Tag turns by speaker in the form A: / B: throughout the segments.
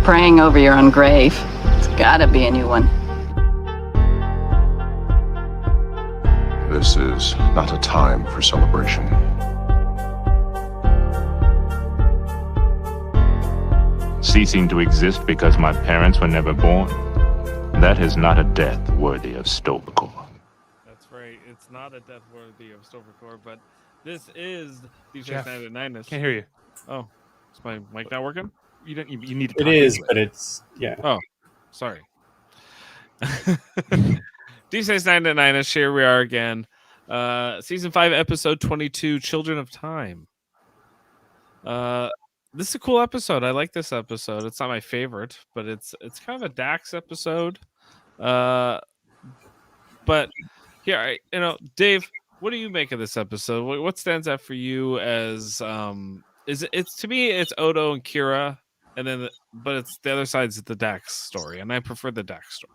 A: praying over your own grave. It's gotta be a new one.
B: This is not a time for celebration.
C: Ceasing to exist because my parents were never born. That is not a death worthy of Stovicore.
D: That's right. It's not a death worthy of Stovicore, but this is
E: Jeff,
D: D699.
E: Can't hear you.
D: Oh, is my mic not working?
E: You don't. You need to.
F: It
E: Talk
F: is,
E: into
F: but it's
D: Oh, sorry. D699. Here we are again. Season 5, episode 22, Children of Time. This is a cool episode. I like this episode. It's not my favorite, but it's kind of a Dax episode. But here, Dave, what do you make of this episode? What stands out for you as it's to me it's Odo and Kira, and then but it's the other side's the Dax story, and I prefer the Dax story.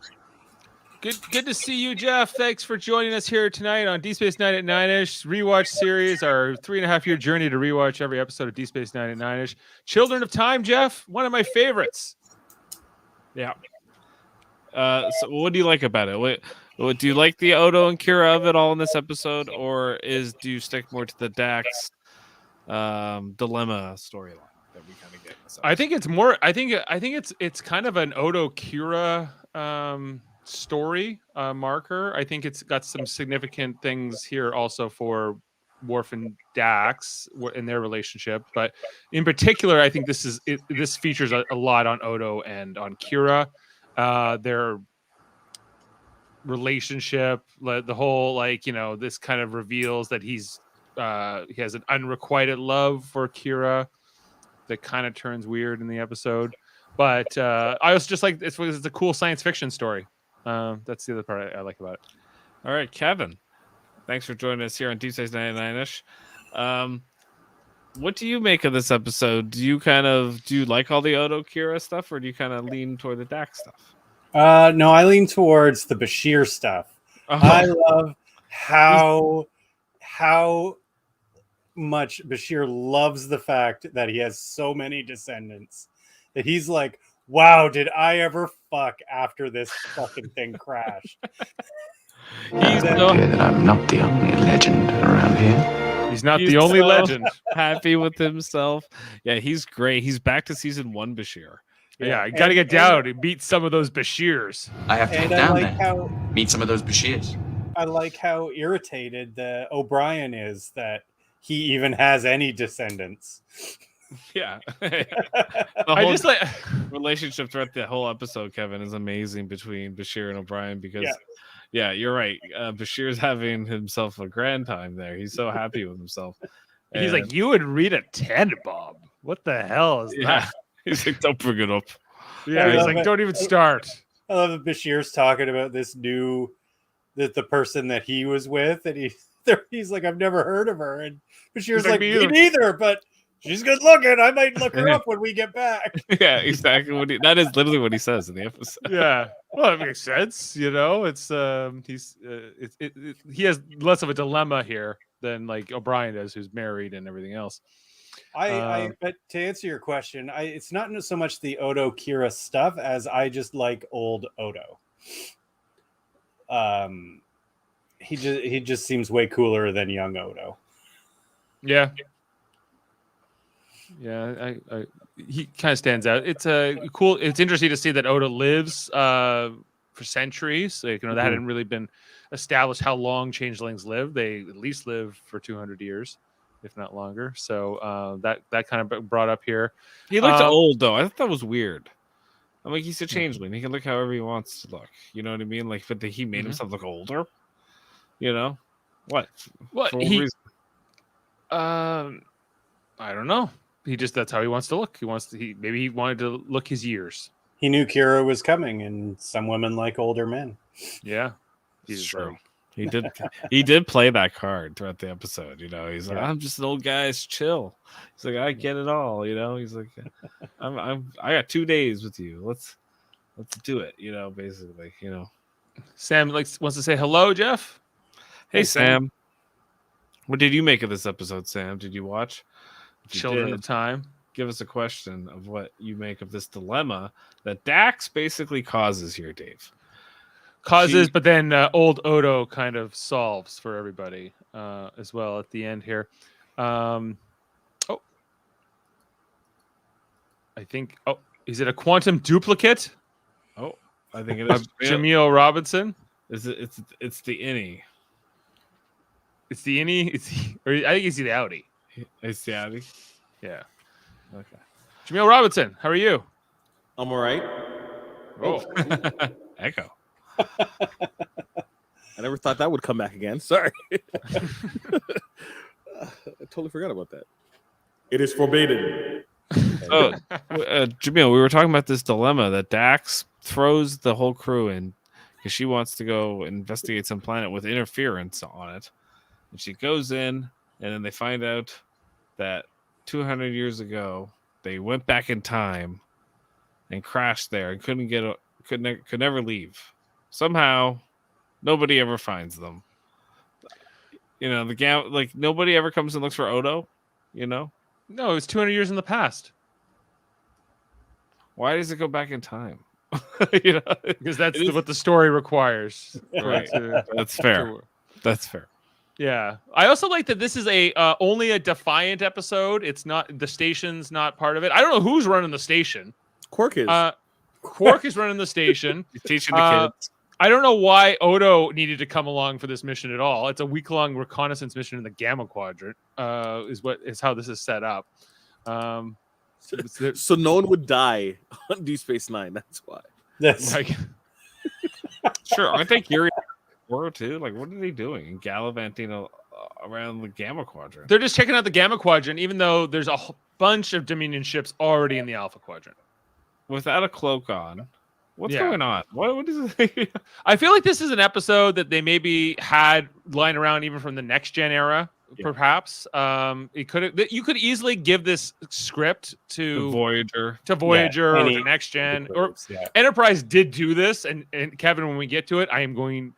E: Good to see you, Jeff. Thanks for joining us here tonight on D Space 9 at 9ish Rewatch series, our 3.5-year journey to rewatch every episode of D Space 9 at 9ish. Children of Time, Jeff, one of my favorites.
D: Yeah. So what do you like about it? What do you like the Odo and Kira of it all in this episode, or do you stick more to the Dax dilemma storyline that we kind of get?
E: I think it's more. I think it's kind of an Odo Kira story marker. I think it's got some significant things here also for Worf and Dax in their relationship, but in particular, I think this features a lot on Odo and on Kira. Their relationship, the whole this kind of reveals that he has an unrequited love for Kira that kind of turns weird in the episode. But I was just like, it's a cool science fiction story. That's the other part I like about it.
D: All right, Kevin, thanks for joining us here on Tuesdays 99ish. What do you make of this episode? Do you like all the Odo Kira stuff, or do you kind of lean toward the Dax stuff?
F: no, I lean towards the Bashir stuff. I love how much Bashir loves the fact that he has so many descendants that he's like, wow, did I ever fuck after this fucking thing crashed?
D: He's so
B: that I'm not the only legend around here.
E: He's not the only legend.
D: Happy with himself. Yeah, he's great. He's back to season 1 Bashir.
E: Yeah, you got to get down and beat some of those Bashirs.
G: I have to get down there. Meet some of those Bashirs.
F: I like how irritated the O'Brien is that he even has any descendants.
D: Yeah.
E: I just like
D: relationship throughout the whole episode, Kevin, is amazing between Bashir and O'Brien because yeah, you're right. Bashir's having himself a grand time there. He's so happy with himself.
E: And he's like, you would read a 10, Bob. What the hell is that?
D: He's like, don't bring it up.
E: Yeah, he's like, don't even start.
F: I love that Bashir's talking about this the person that he was with, and he's like, I've never heard of her. And Bashir's like, me neither, but she's good looking. I might look her up when we get back.
D: Yeah, exactly. That is literally what he says in the episode.
E: Yeah, well, it makes sense. It's he has less of a dilemma here than like O'Brien does, who's married and everything else.
F: But to answer your question, it's not so much the Odo Kira stuff as I just like old Odo. He just seems way cooler than young Odo.
E: Yeah. Yeah, he kind of stands out. It's cool. It's interesting to see that Odo lives for centuries. That hadn't really been established how long changelings live. They at least live for 200 years, if not longer. So that kind of brought up here.
D: He looked old though. I thought that was weird. I'm like, he's a changeling. He can look however he wants to look. You know what I mean? Like, but he made himself look older. What?
E: What he? I don't know. That's how he wants to look. Maybe he wanted to look his years.
F: He knew Kira was coming, and some women like older men.
E: Yeah,
D: he's true. He did play that card throughout the episode. He's like, I'm just an old guy. It's chill. He's like, I get it all. He's like, I got 2 days with you. Let's do it. Basically.
E: Sam wants to say hello, Jeff.
D: Hey, Sam. What did you make of this episode, Sam? Did you watch?
E: Children of Time.
D: give us a question of what you make of this dilemma that Dax basically causes here, Dave.
E: But then old Odo kind of solves for everybody as well at the end here. I think. Oh, is it a quantum duplicate?
D: Oh, I think it is.
E: Jaemeel Robinson.
D: Is it? It's the innie.
E: It's the innie. I think it's the Audi.
D: It's the Audi.
E: Yeah.
D: Okay.
E: Jaemeel Robinson, how are you?
H: I'm all right.
E: Oh,
D: Echo.
H: I never thought that would come back again. Sorry. I totally forgot about that. It is forbidden.
D: So, Jaemeel, we were talking about this dilemma that Dax throws the whole crew in because she wants to go investigate some planet with interference on it. And she goes in, and then they find out that 200 years ago, they went back in time and crashed there and could never leave. Somehow, nobody ever finds them. You know, nobody ever comes and looks for Odo. You know,
E: no, it was 200 years in the past.
D: Why does it go back in time? You know,
E: because that's what the story requires.
D: Right. That's fair. That's fair.
E: Yeah, I also like that this is only a Defiant episode. It's not, the station's not part of it. I don't know who's running the station.
H: Quark is.
E: Quark is running the station.
D: He's teaching the kids.
E: I don't know why Odo needed to come along for this mission at all. It's a week-long reconnaissance mission in the Gamma Quadrant. Is how this is set up.
H: So no one would die on Deep Space Nine. That's why.
F: That's
E: like,
D: sure. Aren't they curious? Too? Like, what are they doing? Gallivanting around the Gamma Quadrant.
E: They're just checking out the Gamma Quadrant, even though there's a bunch of Dominion ships already in the Alpha Quadrant.
D: Without a cloak on. What's going on? What is it?
E: I feel like this is an episode that they maybe had lying around even from the Next Gen era, perhaps. You could easily give this script to Voyager or the Next Gen. Or Enterprise did do this, and Kevin, when we get to it, I am going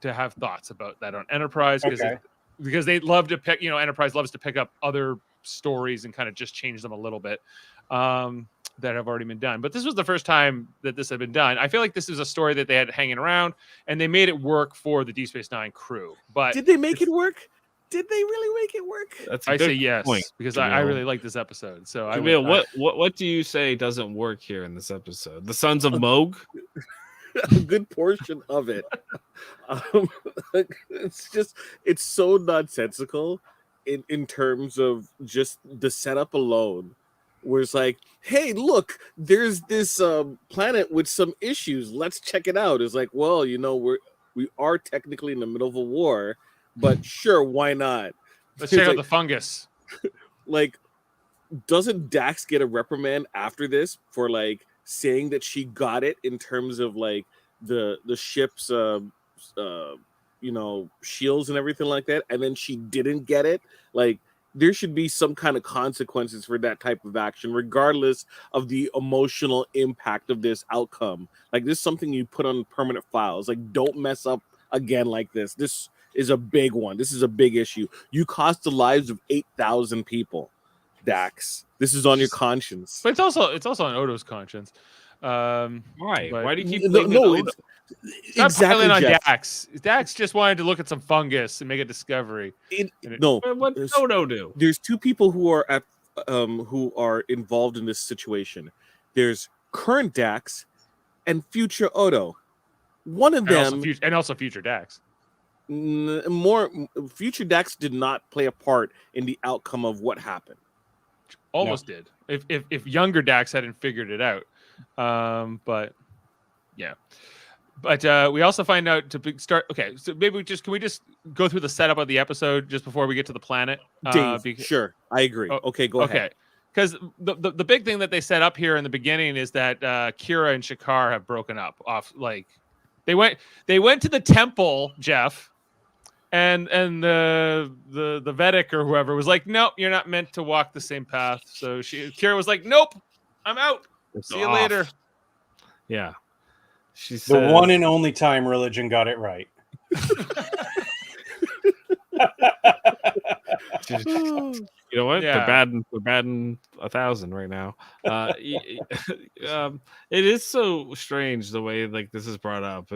E: to have thoughts about that on Enterprise because they love to pick, Enterprise loves to pick up other stories and kind of just change them a little bit that have already been done. But this was the first time that this had been done. I feel like this is a story that they had hanging around, and they made it work for the Deep Space Nine crew. But
H: did they make it work? Did they really make it work?
E: I say yes, because I really like this episode. So
D: Jaemeel, what do you say doesn't work here in this episode? The Sons of Moog?
H: A good portion of it. It's so nonsensical in terms of just the setup alone, where it's like, hey, look, there's this planet with some issues. Let's check it out. It's like, well, we are technically in the middle of a war, but sure, why not?
E: Let's check out the fungus.
H: Like, doesn't Dax get a reprimand after this for saying that she got it in terms of the ship's shields and everything like that, and then she didn't get it? There should be some kind of consequences for that type of action, regardless of the emotional impact of this outcome. This is something you put on permanent files. Don't mess up again like this. This is a big one. This is a big issue. You cost the lives of 8,000 people, Dax. This is on your conscience.
E: But it's also on Odo's conscience.
D: Why? Why do you keep
H: exactly
E: on Dax? Dax just wanted to look at some fungus and make a discovery.
D: What did Odo do?
H: There's two people who are involved in this situation. There's current Dax and future Odo. One of them,
E: and also future Dax.
H: Future Dax did not play a part in the outcome of what happened.
E: Almost did. If younger Dax hadn't figured it out. But we also find out to start. Okay, so maybe can we just go through the setup of the episode just before we get to the planet?
H: Sure, I agree. Okay, go ahead. Okay,
E: because the big thing that they set up here in the beginning is that Kira and Shakar have broken up. They went to the temple, Jeff. And the Vedic or whoever was like, nope, you're not meant to walk the same path. So Kira was like, nope, I'm out. See you later.
D: Yeah. She
F: the
D: said,
F: one and only time religion got it right.
D: You know what?
E: Yeah.
D: They're bad in 1,000 right now. It is so strange the way like this is brought up.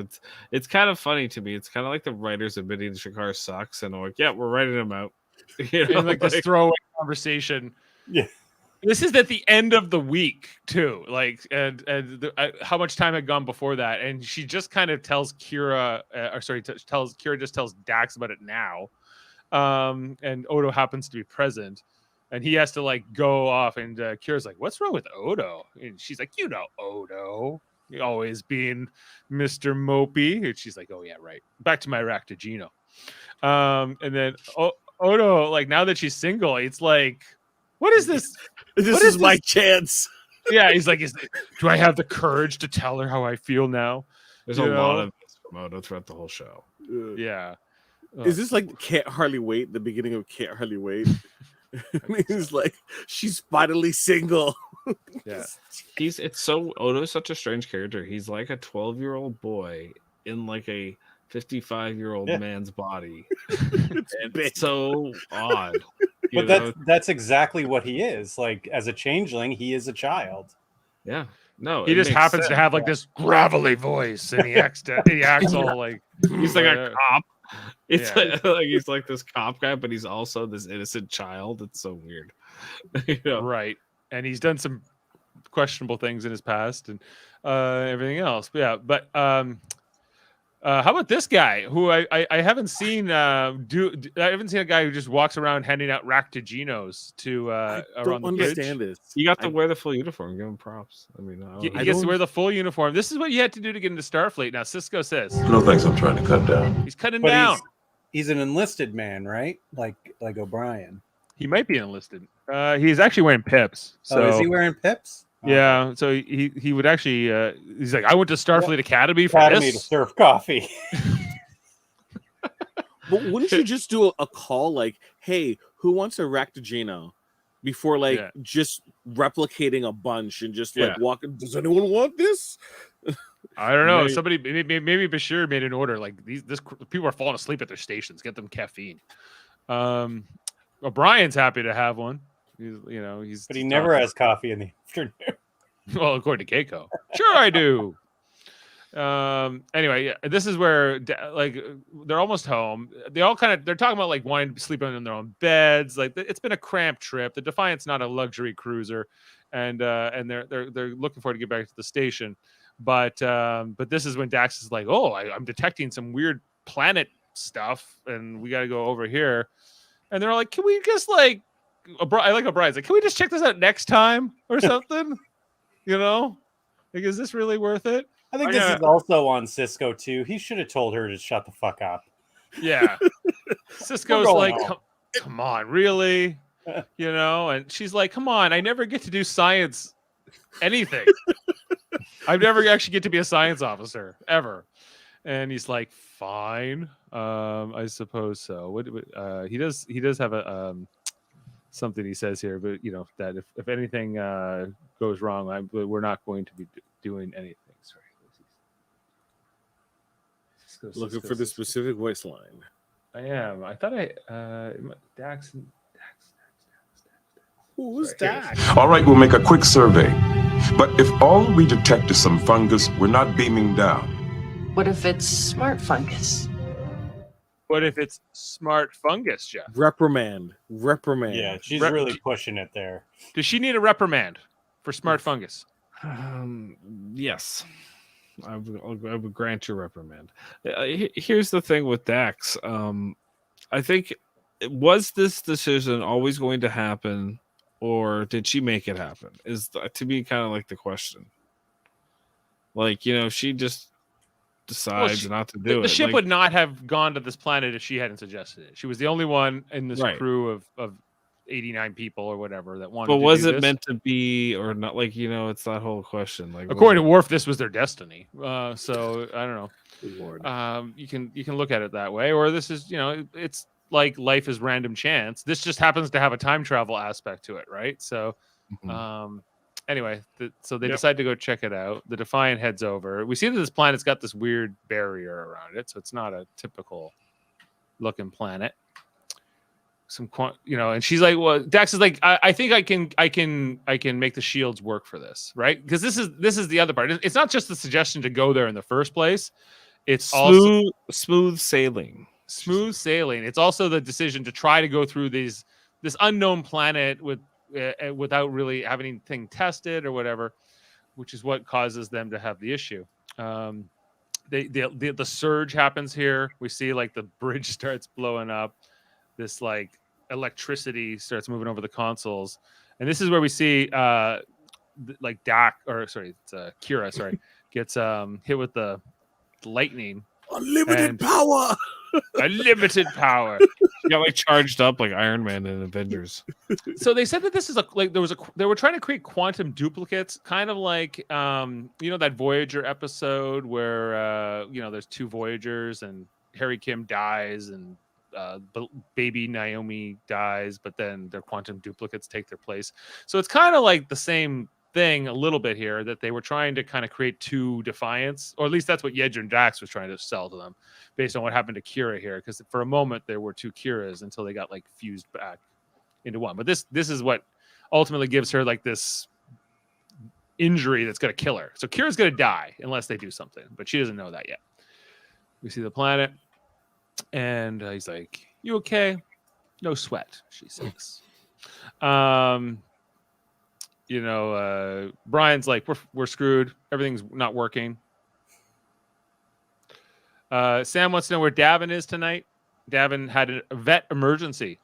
D: It's kind of funny to me. It's kind of like the writers admitting Shakar sucks and like, yeah, we're writing him out. You know,
E: and like this throwaway conversation.
F: Yeah.
E: This is at the end of the week too, like, how much time had gone before that, and she just kind of tells Kira, Kira just tells Dax about it now, and Odo happens to be present, and he has to like go off, and Kira's like, "What's wrong with Odo?" And she's like, "You know, Odo, always being Mr. Mopey," and she's like, "Oh yeah, right. Back to my Ractigino." And then Odo, like now that she's single, it's like, what is this?
H: This is my chance.
E: Yeah, he's like, do I have the courage to tell her how I feel now?
D: There's a lot of this from Odo throughout the whole show.
E: Yeah.
H: Is this like Can't Hardly Wait, the beginning of Can't Hardly Wait? He's like, she's finally single.
E: Yeah.
D: Odo's such a strange character. He's like a 12-year-old boy in like a 55-year-old man's body. It's so odd.
F: But that's exactly what he is. Like as a changeling, he is a child.
D: Yeah. No,
E: he just happens to have like this gravelly voice, and he acts all like
D: he's like a cop. It's like he's like this cop guy, but he's also this innocent child. It's so weird.
E: Right. And he's done some questionable things in his past and everything else. Yeah, but how about this guy who I haven't seen I haven't seen a guy who just walks around handing out Ractiginos to around the
H: understand
E: bridge.
H: this.
D: You got to wear the full uniform. Give him props. I mean,
E: he gets to wear the full uniform. This is what you had to do to get into Starfleet. Now Cisco says,
B: No thanks, I'm trying to cut down.
E: He's cutting down.
F: He's an enlisted man, right? Like O'Brien.
E: He might be enlisted. He's actually wearing pips. So
F: is he wearing pips?
E: Yeah, so he would actually he's like, I went to Starfleet Academy for this
F: to serve coffee.
H: But wouldn't you just do a call like, hey, who wants a Ractigino? Before just replicating a bunch and just like walking, does anyone want this?
E: I don't know. Somebody maybe Bashir made an order like this people are falling asleep at their stations. Get them caffeine. O'Brien's happy to have one. But
F: he never has coffee in the afternoon.
E: Well, according to Keiko. Sure I do. Anyway, this is where like they're almost home. They're talking about like wanting to sleep in their own beds. Like it's been a cramped trip. The Defiant's not a luxury cruiser, and they're looking forward to get back to the station. But this is when Dax is like, oh, I'm detecting some weird planet stuff, and we got to go over here. And they're like, can we just like, I like O'Brien's like, can we just check this out next time or something? Like, is this really worth it?
F: I think this is also on Cisco too. He should have told her to shut the fuck up.
E: Yeah. Cisco's like, come on, really? And she's like, come on, I never get to do science anything. I never actually get to be a science officer ever. And he's like, fine. I suppose so. What he does have a something he says here, but that if anything goes wrong, we're not going to be doing anything. Sorry.
H: Looking for the specific voice line.
E: I am. I thought Dax.
H: Who's Dax?
B: All right, we'll make a quick survey. But if all we detect is some fungus, we're not beaming down.
A: What if it's smart fungus?
E: What if it's smart fungus, Jeff?
H: Reprimand.
F: Yeah, she's really pushing it there.
E: Does she need a reprimand for smart fungus?
D: Yes. I would grant you reprimand. Here's the thing with Dax. I think, was this decision always going to happen, or did she make it happen? Is to me kind of like the question. Like, she just decides not to do it.
E: The ship would not have gone to this planet if she hadn't suggested it. She was the only one in this crew of 89 people or whatever that wanted. But
D: was it meant to be or not? Like, it's that whole question. Like,
E: according to Worf, this was their destiny. So I don't know. You can look at it that way, or this is it's like life is random chance. This just happens to have a time travel aspect to it, right? So, anyway, so they decide to go check it out. The Defiant heads over. We see that this planet's got this weird barrier around it, so it's not a typical looking planet. and she's like, well, Dax is like, I think I can make the shields work for this, right? Because this is the other part. It's not just the suggestion to go there in the first place. It's
D: smooth sailing.
E: Smooth sailing. It's also the decision to try to go through this unknown planet without really having anything tested or whatever, which is what causes them to have the issue. The surge happens here. We see like the bridge starts blowing up. This like electricity starts moving over the consoles, and this is where we see Kira gets hit with the lightning.
H: Unlimited power.
E: Unlimited power.
D: She got like charged up like Iron Man in Avengers.
E: So they said that this is they were trying to create quantum duplicates, kind of like that Voyager episode where there's two Voyagers and Harry Kim dies and baby Naomi dies, but then their quantum duplicates take their place. So it's kind of like the same thing a little bit here, that they were trying to kind of create two Defiants, or at least that's what Yedra and Dax was trying to sell to them based on what happened to Kira here, because for a moment there were two Kiras until they got like fused back into one. But this is what ultimately gives her like this injury that's going to kill her. So Kira's going to die unless they do something, but she doesn't know that yet. We see the planet, and he's like, "You okay?" "No sweat," she says. Brian's like, we're screwed. Everything's not working. Sam wants to know where Davin is tonight. Davin had a vet emergency.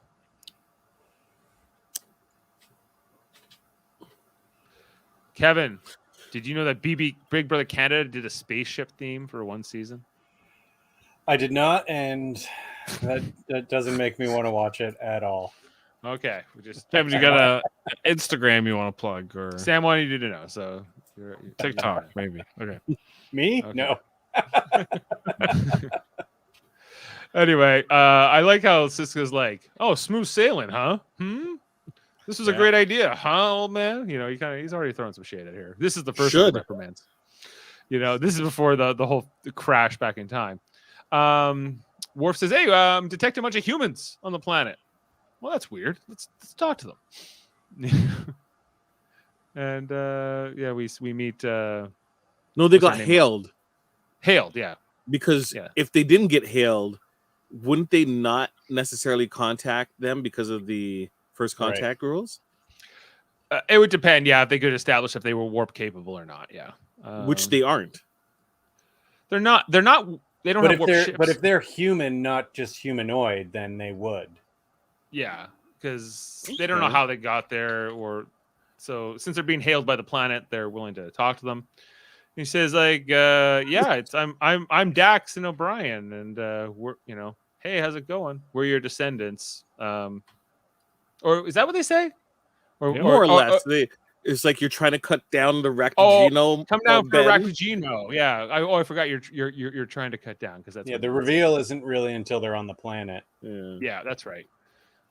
E: Kevin, did you know that Big Brother Canada did a spaceship theme for one season?
F: I did not, and that doesn't make me want to watch it at all.
E: Okay,
D: Kevin, you got a Instagram you want to plug, or
E: Sam wanted you to know, so you're
D: TikTok maybe. Okay,
F: me?
E: Okay.
F: No.
E: Anyway, I like how Siska's like, "Oh, smooth sailing, huh? This was a great idea, huh, old man?" He's already throwing some shade at here. This is the first of the reprimands. This is before the whole crash back in time. Worf says, "Hey, I'm detecting a bunch of humans on the planet." Well, that's weird. Let's talk to them. And we meet.
H: No, they got hailed.
E: Hailed, yeah.
H: Because if they didn't get hailed, wouldn't they not necessarily contact them because of the first contact rules?
E: It would depend. Yeah, if they could establish if they were warp capable or not. Yeah,
H: which they aren't.
E: They're not. They don't have warp ships.
F: But if they're human, not just humanoid, then they would.
E: Yeah, because they don't know how they got there, so since they're being hailed by the planet, they're willing to talk to them. He says, like, I'm Dax and O'Brien, and we're hey, how's it going? We're your descendants. Or is that what they say?
H: More or less, it's like you're trying to cut down the Ractagino.
E: Come down for Ractagino. Yeah. I forgot you're trying to cut down because that's
F: the reveal isn't really until they're on the planet.
E: Yeah, that's right.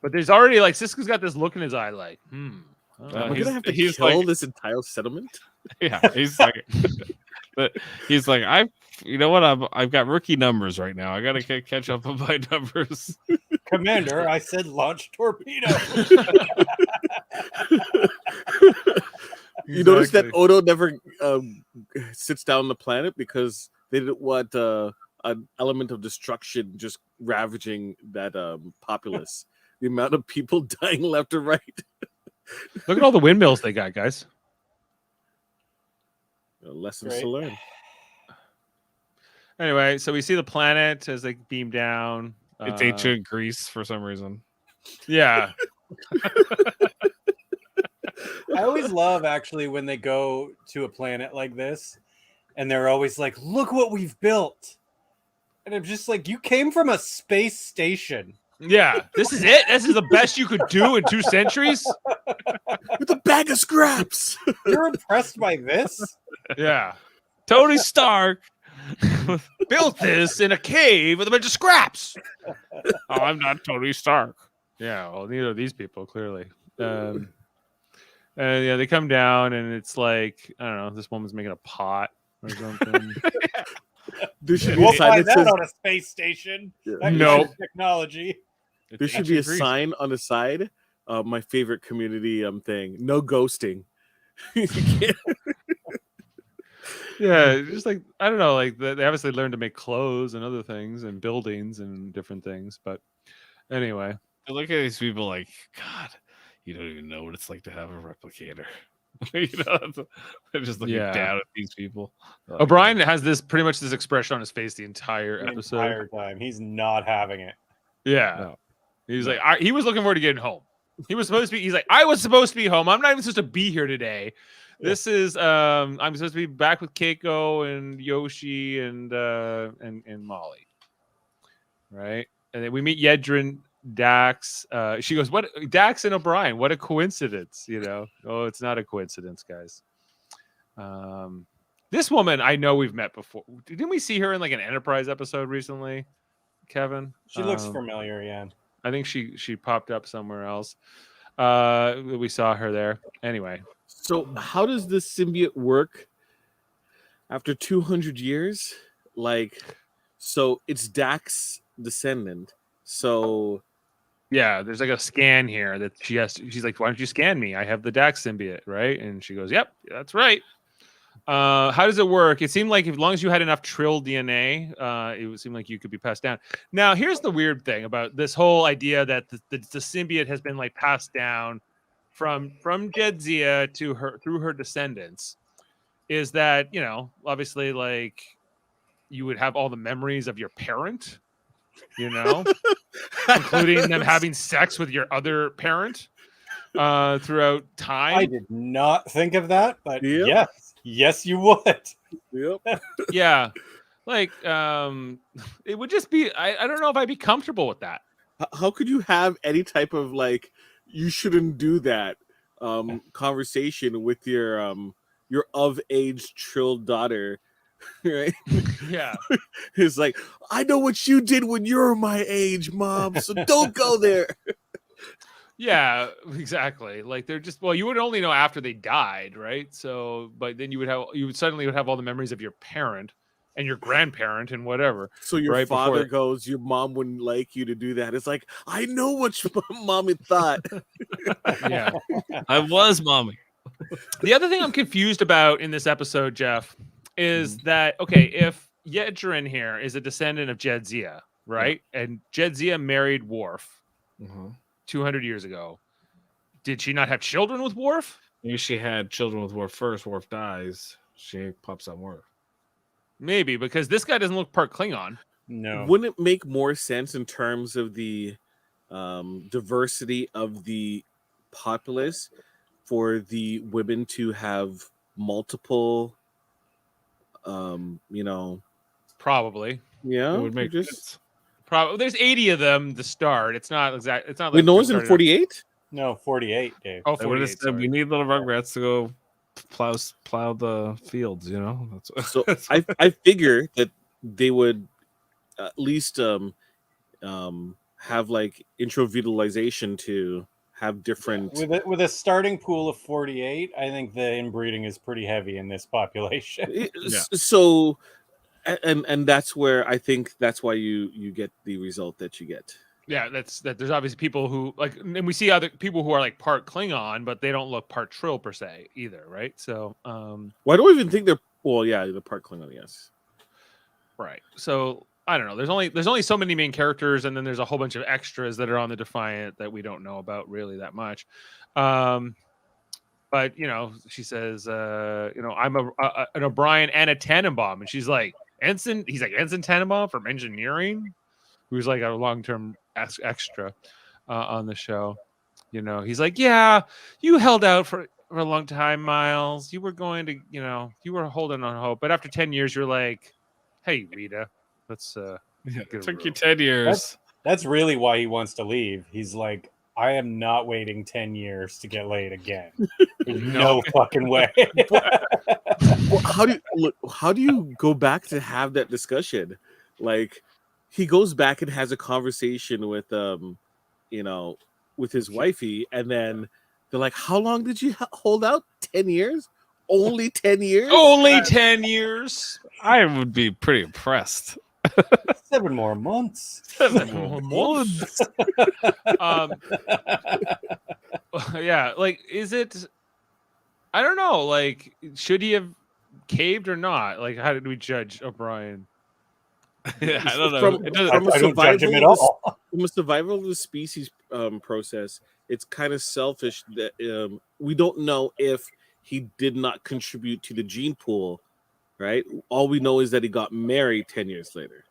E: But there's already like Sisko's got this look in his eye, like,
H: am I gonna have to kill this entire settlement?
D: Yeah, he's like, I've got rookie numbers right now. I gotta catch up on my numbers.
F: Commander, I said launch torpedo.
H: You notice that Odo never sits down on the planet because they didn't want an element of destruction just ravaging that populace. The amount of people dying left or right.
E: Look at all the windmills they got, guys.
H: Lessons to learn.
E: Anyway, so we see the planet as they beam down.
D: It's ancient Greece for some reason.
E: Yeah.
F: I always love actually when they go to a planet like this and they're always like, look what we've built. And I'm just like, you came from a space station.
E: Yeah, this is it. This is the best you could do in 2 centuries
H: with a bag of scraps.
F: You're impressed by this?
E: Yeah,
D: Tony Stark
E: built this in a cave with a bunch of scraps.
D: Oh, I'm not Tony Stark.
E: Yeah, well, neither of these people clearly. And they come down, and it's like, I don't know, this woman's making a pot or something.
F: We'll find that on a space station.
E: No
F: technology.
H: There should be a sign on the side. My favorite community thing: no ghosting.
E: Yeah, just like I don't know, like they obviously learned to make clothes and other things and buildings and different things. But anyway,
D: I look at these people like, God, you don't even know what it's like to have a replicator. They're just looking down at these people.
E: O'Brien has this pretty much this expression on his face the entire episode.
F: The entire time, he's not having it.
E: Yeah, no. He's like, he was looking forward to getting home. He was supposed to be. He's like, I was supposed to be home. I'm not even supposed to be here today. This is I'm supposed to be back with Keiko and Yoshi and Molly, right? And then we meet Yedrin, Dax. She goes, "What? Dax and O'Brien? What a coincidence!" You know? Oh, it's not a coincidence, guys. This woman I know we've met before. Didn't we see her in like an Enterprise episode recently, Kevin?
F: She looks familiar, yeah.
E: I think she popped up somewhere else. We saw her there. Anyway.
H: So how does this symbiote work after 200 years? Like, so it's Dax's descendant. So
E: yeah, there's like a scan here that she's like, why don't you scan me? I have the Dax symbiote, right? And she goes, yep, that's right. How does it work? It seemed like as long as you had enough Trill DNA, it would seem like you could be passed down. Now, here's the weird thing about this whole idea that the symbiote has been like passed down from Jadzia to her through her descendants, is that, you know, obviously like you would have all the memories of your parent, you know, including them having sex with your other parent throughout time.
F: I did not think of that, but yes, you would.
H: Yep.
E: Yeah, like it would just be. I don't know if I'd be comfortable with that.
H: How could you have any type of like, you shouldn't do that conversation with your of age Trill daughter, right?
E: Yeah.
H: It's like, I know what you did when you were my age, Mom, so don't go there.
E: Yeah, exactly. Like they're just, well, you would only know after they died, right? So, but then you would suddenly have all the memories of your parent and your grandparent and whatever.
H: So your
E: right
H: father goes, your mom wouldn't like you to do that. It's like, I know what your mommy thought.
E: Yeah,
D: I was mommy.
E: The other thing I'm confused about in this episode, Jeff, is that, okay, if Yedrin here is a descendant of Jadzia, right? Yeah. And Jadzia married Worf 200 years ago. Did she not have children with Worf?
D: Maybe she had children with Worf first. Worf dies. She pops on Worf.
E: Maybe, because this guy doesn't look part Klingon.
F: No.
H: Wouldn't it make more sense in terms of the diversity of the populace for the women to have multiple, you know?
E: Probably.
H: Yeah.
D: It would make sense.
E: Probably. There's 80 of them to start. It's not exact. It's not.
H: Wait, no one's in 48?
F: No, 48, Dave.
E: Oh, 48.
D: Said, we need little Rugrats to go plow the fields, you know.
H: So I figure that they would at least have like introvitalization to have different.
F: Yeah. With a starting pool of 48, I think the inbreeding is pretty heavy in this population.
H: So, and that's where I think that's why you get the result that you get.
E: Yeah, that. There's obviously people who like, and we see other people who are like part Klingon, but they don't look part Trill per se either, right? So,
H: well, I don't even think they're. Well, yeah, the part Klingon, yes.
E: Right. So I don't know. There's only so many main characters, and then there's a whole bunch of extras that are on the Defiant that we don't know about really that much. But you know, she says, you know, I'm an O'Brien and a Tannenbaum, and she's like Ensign. He's like Ensign Tannenbaum from Engineering, who's like a long-term extra on the show. You know, he's like, yeah, you held out for a long time, Miles. You were going to, you know, you were holding on hope, but after 10 years, you're like, hey, Rita, let's
D: it took you 10 years.
F: That's really why he wants to leave. He's like, I am not waiting 10 years to get laid again. There's no fucking way.
H: Well, how do you go back to have that discussion? Like, he goes back and has a conversation with you know, with his wifey, and then they're like, how long did you hold out? 10 years? Only 10 years?
E: Only 10 years?
D: I would be pretty impressed.
F: 7 more months.
E: 7 more months. Yeah, like, is it? I don't know. Like, should he have caved or not? Like, how did we judge O'Brien?
D: Yeah, I don't know.
F: I don't judge him at all.
H: From a survival of the species process, it's kind of selfish that we don't know if he did not contribute to the gene pool, right? All we know is that he got married 10 years later.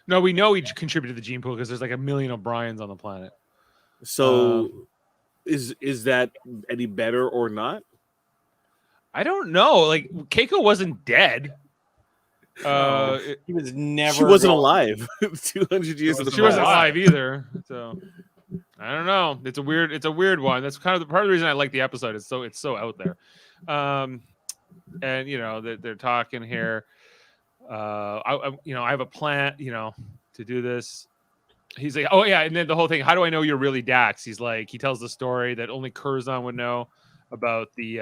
E: No, we know he contributed to the gene pool because there's like 1 million O'Briens on the planet.
H: So, is that any better or not?
E: I don't know. Like, Keiko wasn't dead.
F: He was never.
H: She wasn't alive 200 years ago.
E: She wasn't alive either. So I don't know. It's a weird one. That's kind of part of the reason I like the episode. It's so out there. And you know, they're talking here. I have a plan, to do this. He's like, oh yeah, and then the whole thing. How do I know you're really Dax? He's like, he tells the story that only Curzon would know about the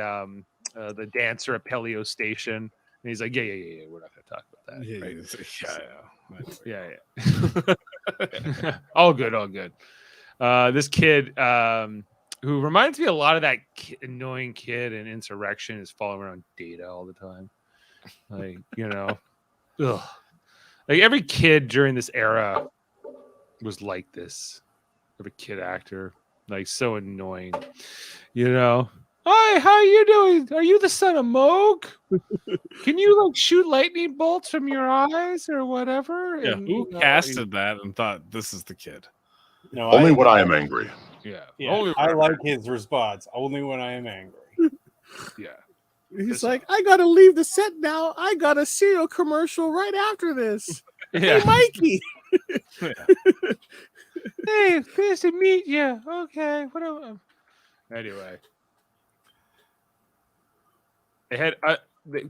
E: dancer at Pelio Station. And he's like, yeah. We're not going to talk about that. Yeah. All good. This kid, who reminds me a lot of that annoying kid in Insurrection, is following around Data all the time. Like, ugh. Like every kid during this era was like this. Every kid actor, like so annoying. Hi, how you doing? Are you the son of Moog? Can you like shoot lightning bolts from your eyes or whatever?
D: Yeah, who casted that and thought this is the kid?
F: No,
I: only when I am angry.
F: Yeah, I like his response. Only when I am angry.
E: Yeah.
H: He's like, I gotta leave the set now. I got a cereal commercial right after this.
E: Yeah.
H: Hey, Mikey.
E: Hey, nice to meet you. Okay, whatever. Anyway, they had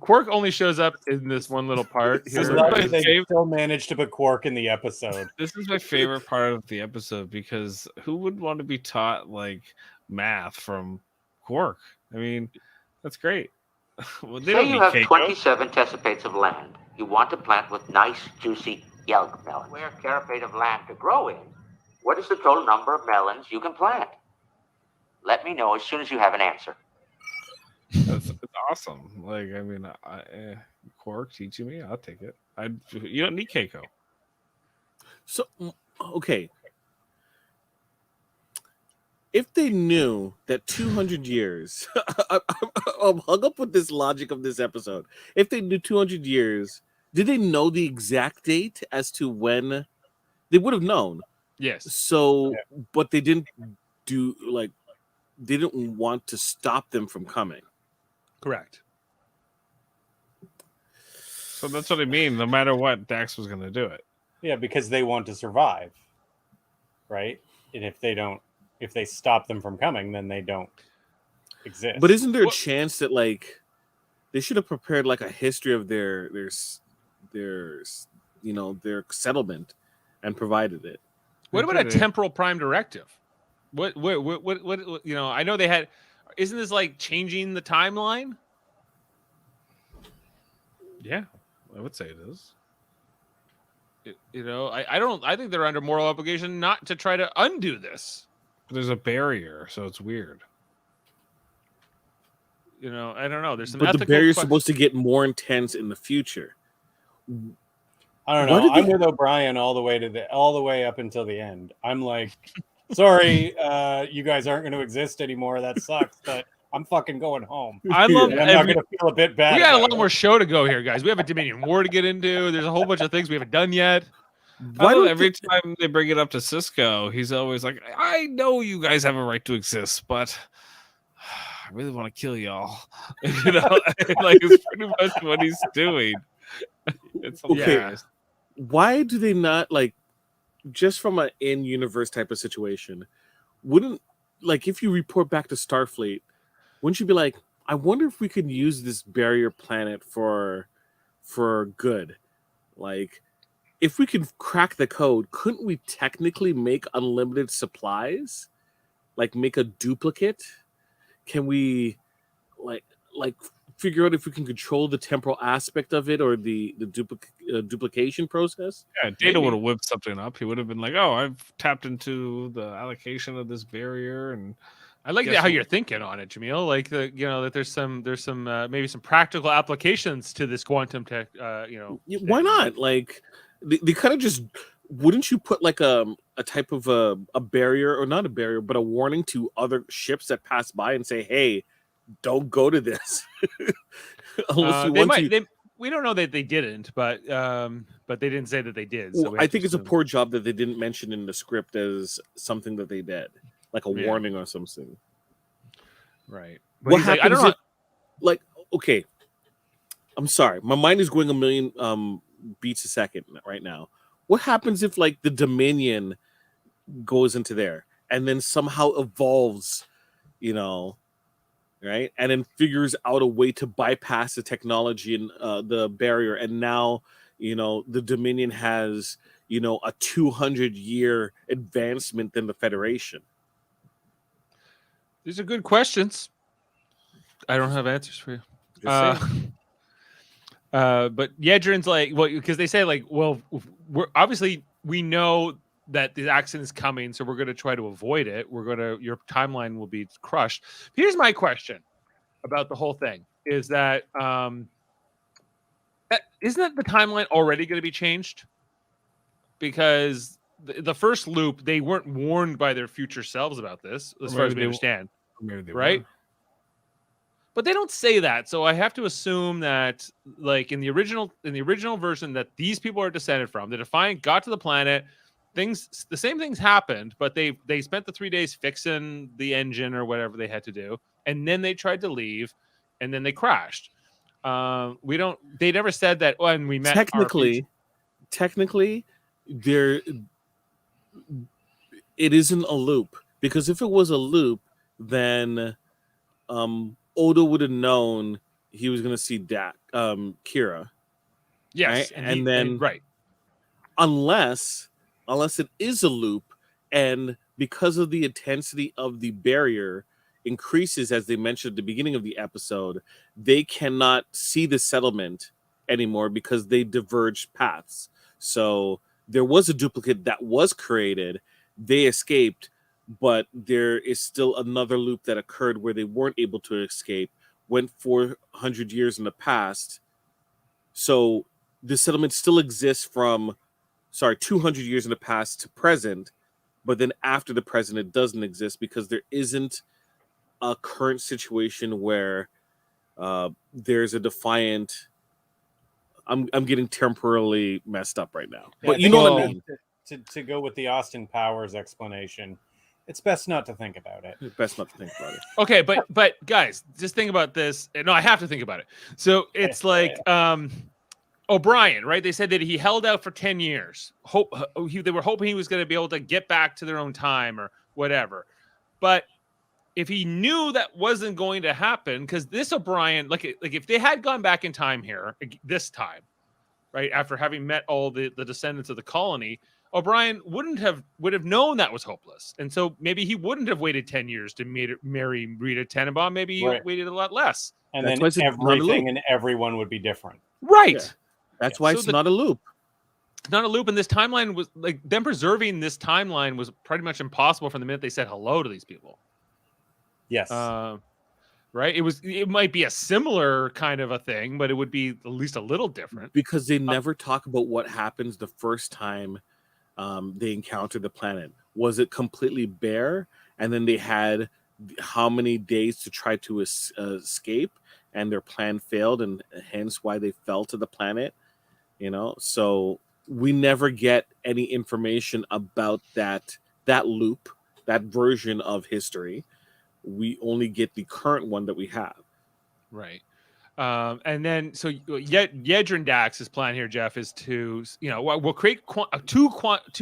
E: Quark only shows up in this one little part.
F: They still managed to put Quark in the episode.
D: This is my favorite part of the episode because who would want to be taught like math from Quark? I mean, that's great. Well, they
J: Say you have 27 tessipates of land. You want to plant with nice, juicy yelk melons. Where carapate of land to grow in? What is the total number of melons you can plant? Let me know as soon as you have an answer.
D: It's awesome. Like, I mean, Quark teaching me, I'll take it. You don't need Keiko.
H: So, okay. If they knew that 200 years, I'm hung up with this logic of this episode. If they knew 200 years, did they know the exact date as to when they would have known?
E: Yes.
H: So, but they didn't they didn't want to stop them from coming.
E: Correct.
D: So that's what I mean. No matter what, Dax was going to do it.
F: Yeah, because they want to survive, right? And if they stop them from coming, then they don't exist.
H: But isn't there a chance that like they should have prepared like a history of their settlement and provided it?
E: What about a temporal prime directive? What I know they had. Isn't this like changing the timeline?
D: Yeah, I would say it is.
E: I think they're under moral obligation not to try to undo this.
D: There's a barrier, so it's weird.
E: I don't know. There's some.
H: But the barrier's supposed to get more intense in the future.
F: I don't know. I'm with O'Brien all the way up until the end. I'm like, sorry, you guys aren't going to exist anymore. That sucks, but I'm fucking going home.
E: I'm not
F: going to feel a bit bad.
E: We got a lot more show to go here, guys. We have a Dominion War to get into. There's a whole bunch of things we haven't done yet.
D: Every time they bring it up to Cisco, he's always like, I know you guys have a right to exist, but I really want to kill y'all. Like it's pretty much what he's doing. It's hilarious.
H: Why do they not just from an in-universe type of situation? Wouldn't if you report back to Starfleet, wouldn't you be like, I wonder if we could use this barrier planet for good? If we could crack the code, couldn't we technically make unlimited supplies? Make a duplicate? Can we figure out if we can control the temporal aspect of it or the duplication process.
D: Yeah, Data would have whipped something up. He would have been like, "Oh, I've tapped into the allocation of this barrier," and
E: I like how you're thinking on it, Jaemeel. Like that there's some maybe some practical applications to this quantum tech.
H: Why not? Like they kind of just wouldn't you put like a type of a barrier, or not a barrier, but a warning to other ships that pass by and say, "Hey, don't go to this."
E: We don't know that they didn't, but they didn't say that they did. So
H: I think it's a poor job that they didn't mention in the script as something that they did, like a warning or something.
E: Right.
H: But what happens? I don't know. Okay, I'm sorry, my mind is going a million beats a second right now. What happens if like the Dominion goes into there and then somehow evolves, right? And then figures out a way to bypass the technology and the barrier. And now, the Dominion has, a 200-year advancement than the Federation.
E: These are good questions. I don't have answers for you. But Yedrin's like, well, because they say like, well, we know that the accident is coming, so we're going to try to avoid it. Your timeline will be crushed. Here's my question about the whole thing: is that isn't that the timeline already going to be changed? Because the first loop, they weren't warned by their future selves about this, as far as we understand, right? But they don't say that, so I have to assume that, like in the original version, that these people are descended from. The Defiant got to the planet. The same things happened, but they spent the 3 days fixing the engine or whatever they had to do, and then they tried to leave, and then they crashed. They never said that when we met.
H: Technically, it isn't a loop, because if it was a loop, then Odo would have known he was going to see Kira.
E: Yes,
H: right? Unless it is a loop, and because of the intensity of the barrier increases, as they mentioned at the beginning of the episode, they cannot see the settlement anymore because they diverged paths. So there was a duplicate that was created. They escaped, but there is still another loop that occurred where they weren't able to escape, went 400 years in the past. So the settlement still exists from 200 years in the past to present, but then after the present, it doesn't exist because there isn't a current situation where there's a Defiant. I'm getting temporarily messed up right now, but you know what I mean.
F: To go with the Austin Powers explanation, it's best not to think about it.
E: Okay, but guys, just think about this. No, I have to think about it. So it's like O'Brien, right? They said that he held out for 10 years. They were hoping he was going to be able to get back to their own time or whatever. But if he knew that wasn't going to happen, because this O'Brien, like if they had gone back in time here this time, right, after having met all the descendants of the colony, O'Brien would have known that was hopeless, and so maybe he wouldn't have waited 10 years to marry Rita Tenenbaum. Maybe he waited a lot less,
F: and then everything and everyone would be different.
E: Right.
H: Yeah. That's why it's not a loop.
E: It's not a loop, and this timeline was like them preserving this timeline was pretty much impossible from the minute they said hello to these people.
F: Yes.
E: Right. It might be a similar kind of a thing, but it would be at least a little different
H: because they never talk about what happens the first time they encountered the planet. Was it completely bare, and then they had how many days to try to escape, and their plan failed, and hence why they fell to the planet? So we never get any information about that loop, that version of history. We only get the current one that we have.
E: Right. And then, so Yedrin Dax's plan here, Jeff, is to, we'll create two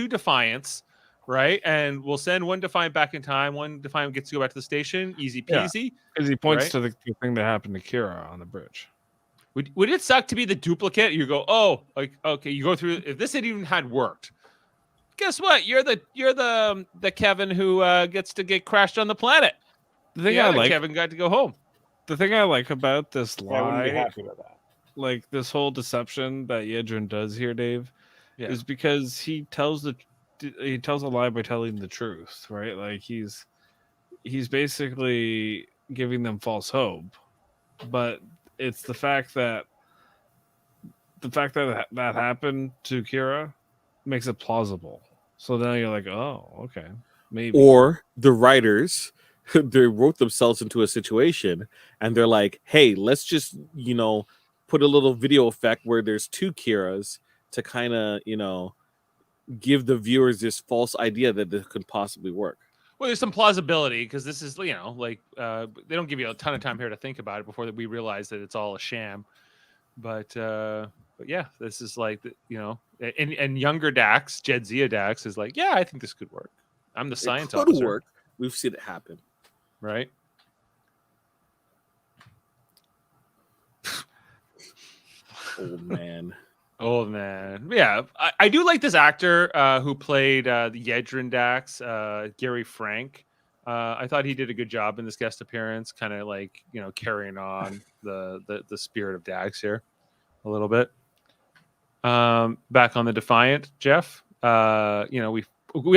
E: Defiants, right? And we'll send one Defiant back in time. One Defiant gets to go back to the station. Easy peasy.
D: Because he points to the thing that happened to Kira on the bridge.
E: Would it suck to be the duplicate? You go, oh, like, okay, you go through, if this had worked, guess what? You're the Kevin who gets to get crashed on the planet. The thing I like, Kevin got to go home.
D: the thing I like about this
F: Yeah, I wouldn't be
D: lie,
F: happy with that.
D: like this whole deception that Yedrin does here, Dave, is because he tells a lie by telling the truth, right? Like he's basically giving them false hope, but it's the fact that that happened to Kira makes it plausible. So then you're like, oh, okay, maybe.
H: Or the writers, they wrote themselves into a situation and they're like, hey, let's just, put a little video effect where there's two Kiras to kind of, give the viewers this false idea that this could possibly work.
E: Well, there's some plausibility because this is, they don't give you a ton of time here to think about it before that we realize that it's all a sham. But yeah, this is like, and younger Dax, Jedzia Dax is like, yeah, I think this could work. I'm the science officer. It could work.
H: We've seen it happen.
E: Right?
H: Old man.
E: Yeah, I do like this actor who played the Yedrin Dax, Gary Frank. I thought he did a good job in this guest appearance, kind of like, carrying on the spirit of Dax here a little bit. Back on the Defiant, Jeff. We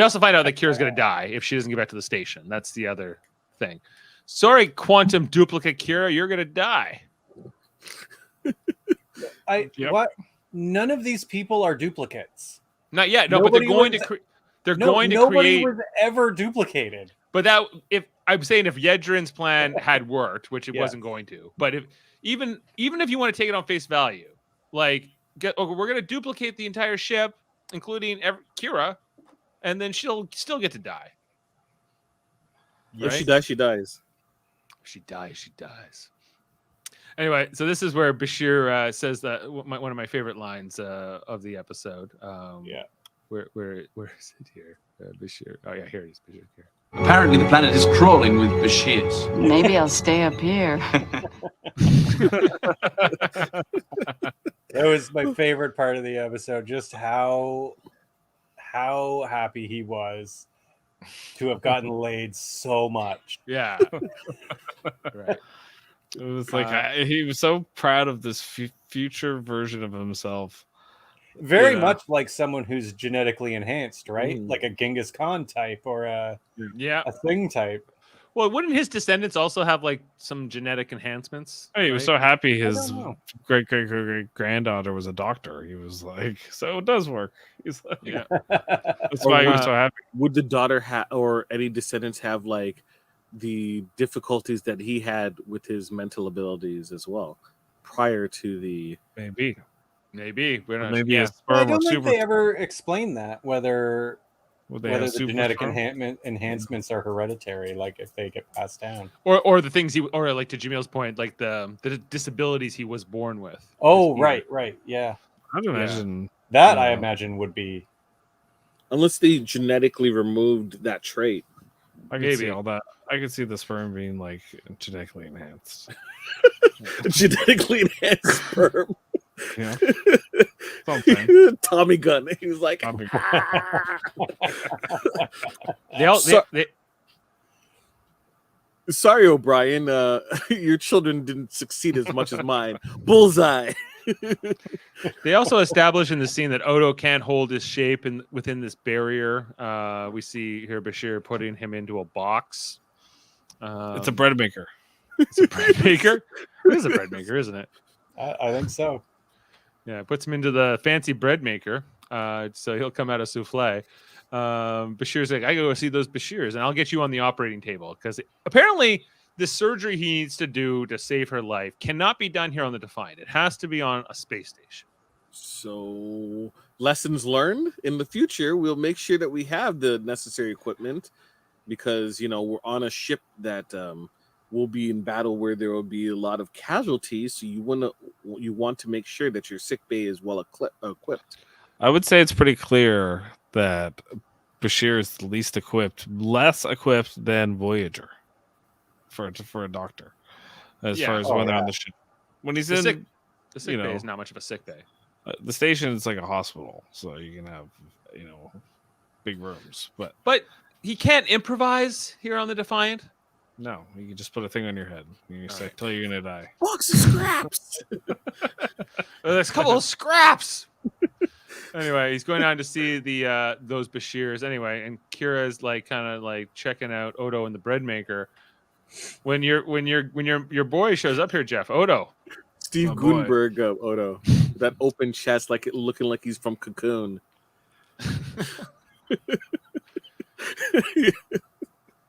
E: also find out that Kira's going to die if she doesn't get back to the station. That's the other thing. Sorry, quantum duplicate Kira, you're going to die.
F: What? None of these people are duplicates.
E: Not yet. No, but they're going to create.
F: Nobody was ever duplicated.
E: But that, if I'm saying, if Yedrin's plan had worked, which it wasn't going to, but if even if you want to take it on face value, like we're going to duplicate the entire ship, including Kira, and then she'll still get to die.
H: Right? If she dies, she dies.
E: If she dies, she dies. Anyway, so this is where Bashir says that one of my favorite lines of the episode. Where is it here? Bashir. Oh yeah, here it is. Bashir here.
G: Apparently, the planet is crawling with Bashirs.
A: Maybe I'll stay up here.
F: That was my favorite part of the episode. Just how happy he was to have gotten laid so much.
E: Yeah. Right.
D: It was like he was so proud of this future version of himself.
F: Very much like someone who's genetically enhanced, right? Like a Genghis Khan type or a Thing type.
E: Well, wouldn't his descendants also have like some genetic enhancements?
D: He was so happy his great granddaughter was a doctor. He was like, so it does work. He's like, that's why he was so happy.
H: Would the daughter or any descendants have like the difficulties that he had with his mental abilities as well prior to the
E: maybe we're not,
F: I don't think they ever explain that whether the genetic enhancements are hereditary, like if they get passed down,
E: or the things or like to Jameel's point, like the disabilities he was born with.
F: Right, yeah.
D: I'd imagine
F: that. I imagine would be,
H: unless they genetically removed that trait.
D: I can see all that. I can see the sperm being like genetically enhanced.
H: Genetically enhanced sperm.
D: Yeah.
H: Tommy gun. He was like, sorry, O'Brien. Your children didn't succeed as much as mine. Bullseye.
E: They also establish in the scene that Odo can't hold his shape within this barrier. We see here Bashir putting him into a box.
D: It's a bread maker.
E: It's a bread maker. It is a bread maker, isn't it?
F: I think so.
E: Yeah, it puts him into the fancy bread maker. So he'll come out a souffle. Bashir's like, I go see those Bashirs, and I'll get you on the operating table because apparently the surgery he needs to do to save her life cannot be done here on the Defiant. It has to be on a space station.
H: So, lessons learned in the future, we'll make sure that we have the necessary equipment because, we're on a ship that will be in battle where there will be a lot of casualties. So you want to make sure that your sick bay is well equipped.
D: I would say it's pretty clear that Bashir is the least equipped, less equipped than Voyager. For a doctor, as far as when they're on the ship, when he's in
E: the sick bay is not much of a sick bay.
D: The station is like a hospital, so you can have big rooms. But
E: he can't improvise here on the Defiant.
D: No, you can just put a thing on your head. You say, "Till you're gonna die."
H: Box of scraps.
E: There's a couple of scraps. Anyway, he's going on to see the those Bashirs. Anyway, and Kira's like kind of like checking out Odo and the bread maker. When your boy shows up here, Jeff, Odo.
H: Steve Gutenberg of Odo. That open chest, like looking like he's from Cocoon.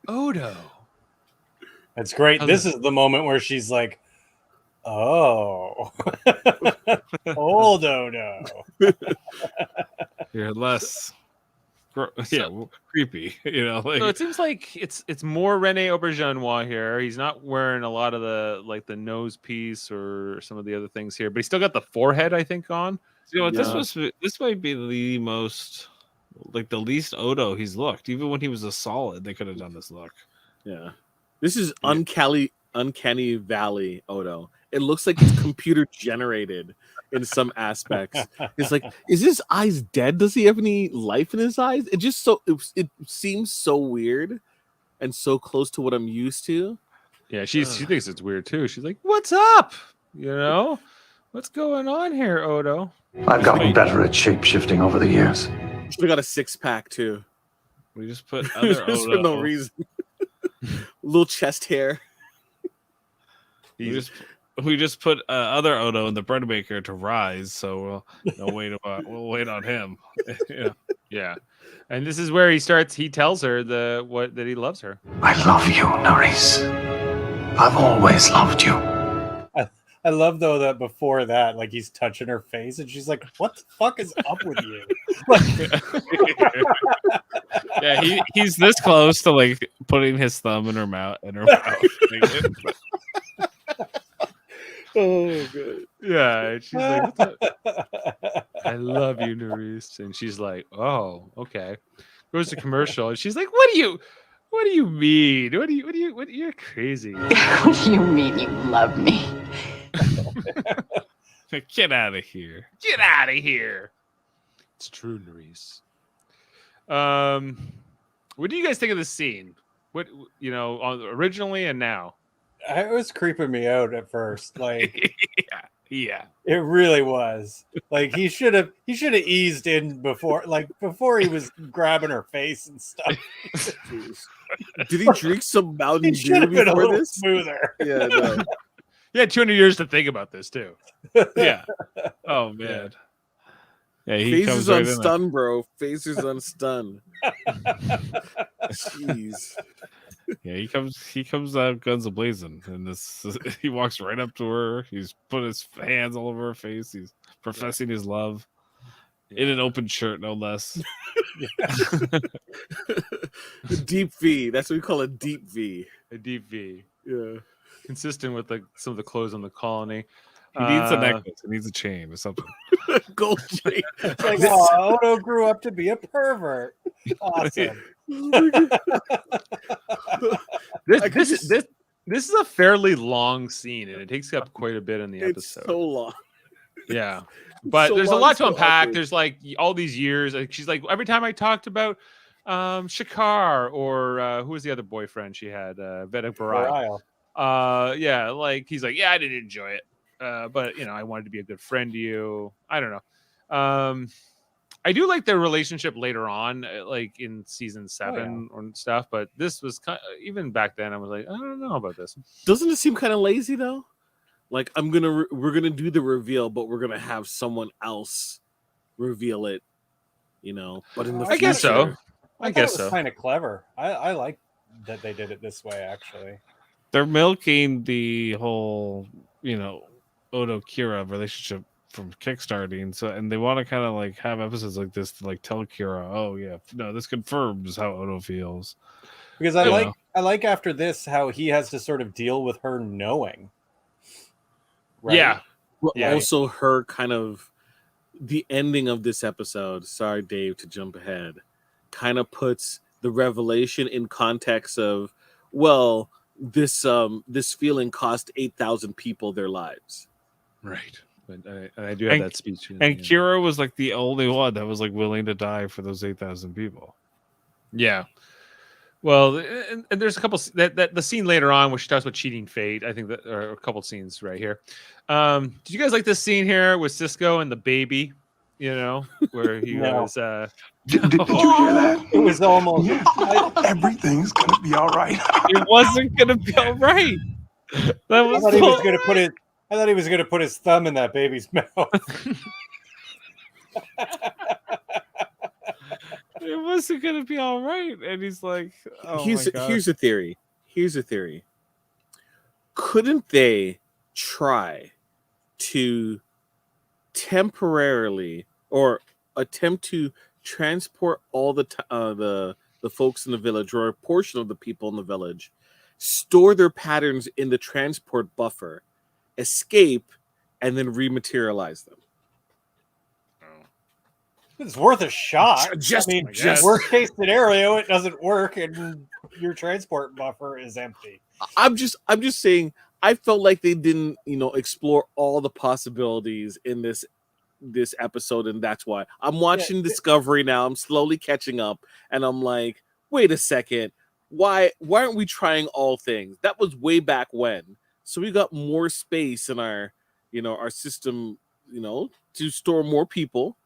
E: Odo.
F: That's great. This is the moment where she's like, "Oh, old Odo."
D: You're less, creepy. You know, like
E: So it seems like it's more Rene Auberjonois here. He's not wearing a lot of the nose piece or some of the other things here, but he's still got the forehead, I think, on.
D: you know what, this might be the most like the least Odo he's looked. Even when he was a solid, they could have done this look.
H: Yeah, this is uncanny Valley Odo. It looks like it's computer generated in some aspects. It's like, is his eyes dead? Does he have any life in his eyes? It seems so weird and so close to what I'm used to.
E: Yeah, she thinks it's weird too. She's like, "What's up? You know, what's going on here, Odo?"
I: I've gotten better at shape-shifting over the years.
H: Should have got a 6-pack too.
D: We just put other
H: Just
D: Odo.
H: for no reason. Little chest hair.
D: We just put other Odo in the bread maker to rise, so we'll wait on him.
E: Yeah. And this is where he tells her that he loves her.
I: I love you, Nerys. I've always loved you.
F: I love though that before that, like he's touching her face, and she's like, "What the fuck is up with you?"
D: Yeah, he's this close to like putting his thumb in her mouth.
H: Oh, good.
E: Yeah, and she's like, "I love you, Nerys," and she's like, "Oh, okay." Goes to commercial, and she's like, "What do you mean? You're crazy."
K: What do you mean you love me?
D: Get out of here!
E: Get out of here! It's true, Nerys. What do you guys think of this scene? What originally and now?
F: It was creeping me out at first. Like,
E: yeah,
F: it really was. Like he should have eased in before he was grabbing her face and stuff.
H: Did he drink some Mountain Dew before this?
F: Smoother.
H: Yeah, no.
E: You had 200 years to think about this too.
D: Yeah. Oh man. Yeah,
H: he Faces on stun, bro. Faces on stun. Jeez.
D: Yeah, he comes out guns a-blazing, and he walks right up to her. He's put his hands all over her face. He's professing his love in an open shirt, no less.
H: Deep V. That's what we call a deep V.
E: A deep V.
H: Yeah.
E: Consistent with some of the clothes on the colony.
D: He needs a necklace. He needs a chain or something.
H: Gold chain.
F: It's like, oh, Odo grew up to be a pervert. Awesome.
E: This is a fairly long scene, and it takes up quite a bit in the episode.
H: It's so long.
E: Yeah, but
H: so
E: there's
H: long,
E: a lot to
H: so
E: unpack.
H: ugly.
E: There's like all these years. Like, she's like, every time I talked about Shakar or who was the other boyfriend she had, Vedic Barai. Yeah, like he's like, yeah, I didn't enjoy it, but I wanted to be a good friend to you. I don't know. I do like their relationship later on, like in season 7 or stuff. But this was even back then, I was like, I don't know about this.
H: Doesn't it seem kind of lazy though? Like we're gonna do the reveal, but we're gonna have someone else reveal it. But in the future,
E: guess so. I guess
F: it was
E: so.
F: kind of clever. I like that they did it this way. Actually,
D: They're milking the whole, Odo Kira relationship from kickstarting, and they want to kind of like have episodes like this to like tell Kira, oh yeah, no, this confirms how Odo feels.
F: Because I like after this how he has to sort of deal with her knowing. Right?
E: Yeah.
H: Also, her kind of the ending of this episode. Sorry, Dave, to jump ahead. Kind of puts the revelation in context of, well, this feeling cost 8,000 people their lives.
E: Right. But I do have that speech.
D: And Kira was like the only one that was like willing to die for those 8,000 people.
E: Yeah. Well, and there's a couple that the scene later on where she talks about cheating fate. I think that are a couple scenes right here. Did you guys like this scene here with Cisco and the baby? You know, where he was.
B: Did you hear that?
F: It was almost.
B: Everything's gonna be all right.
D: It wasn't gonna be all right. That was.
F: I thought he was gonna put it. I thought he was gonna put his thumb in that baby's mouth.
D: It wasn't gonna be all right, and he's like, oh
H: here's
D: my God.
H: here's a theory. Here's a theory. Couldn't they try to temporarily or attempt to transport all the folks in the village or a portion of the people in the village, store their patterns in the transport buffer, escape, and then rematerialize them?
F: It's worth a shot.
H: Just
F: worst case scenario, it doesn't work, and your transport buffer is empty.
H: I'm just saying. I felt like they didn't, explore all the possibilities in this episode, and that's why I'm watching Discovery now. I'm slowly catching up, and I'm like, wait a second, why aren't we trying all things? That was way back when, so we got more space in our system, to store more people.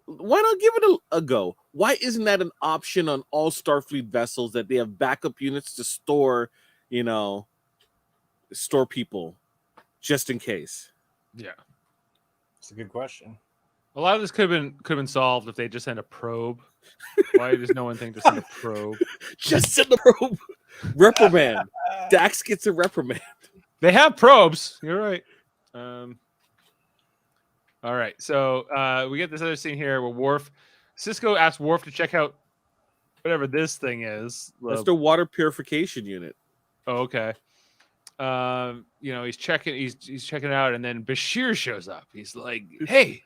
H: Why not give it a go? Why isn't that an option on all Starfleet vessels that they have backup units to store, store people just in case?
E: Yeah,
F: it's a good question.
E: A lot of this could have been solved if they just sent a probe. Why does no one think to send a probe?
H: Just send a probe. Reprimand. Dax gets a reprimand.
E: They have probes. You're right. All right, so we get this other scene here where Cisco asks Worf to check out whatever this thing is.
H: That's the water purification unit.
E: Oh, okay. He's checking it out, and then Bashir shows up. He's like, "Hey,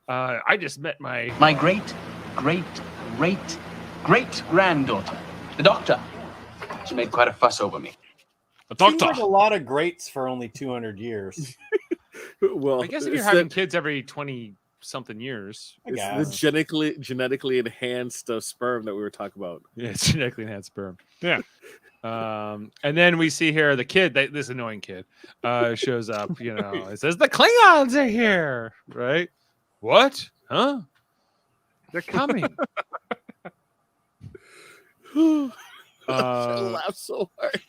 E: I just met my
G: great granddaughter, the doctor. She made quite a fuss over me.
D: The
F: Seems
D: doctor.
F: like a lot of greats for only 200 years.
H: Well,
E: I guess if you're having kids every 20-something years,
H: it's the genetically enhanced sperm that we were talking about.
E: Yeah, it's genetically enhanced sperm. Yeah. And then we see here the kid, this annoying kid, shows up. It says the Klingons are here, right? What? Huh? They're coming.
H: I laughed so hard.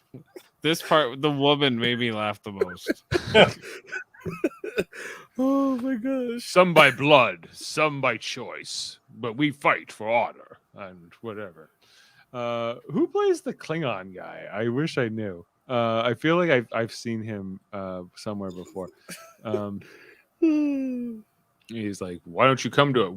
D: This part, the woman made me laugh the most.
H: Oh my gosh.
E: Some by blood, some by choice, but we fight for honor and whatever. Who plays the Klingon guy? I wish I knew. I feel like I've seen him somewhere before. He's like, why don't you come to it?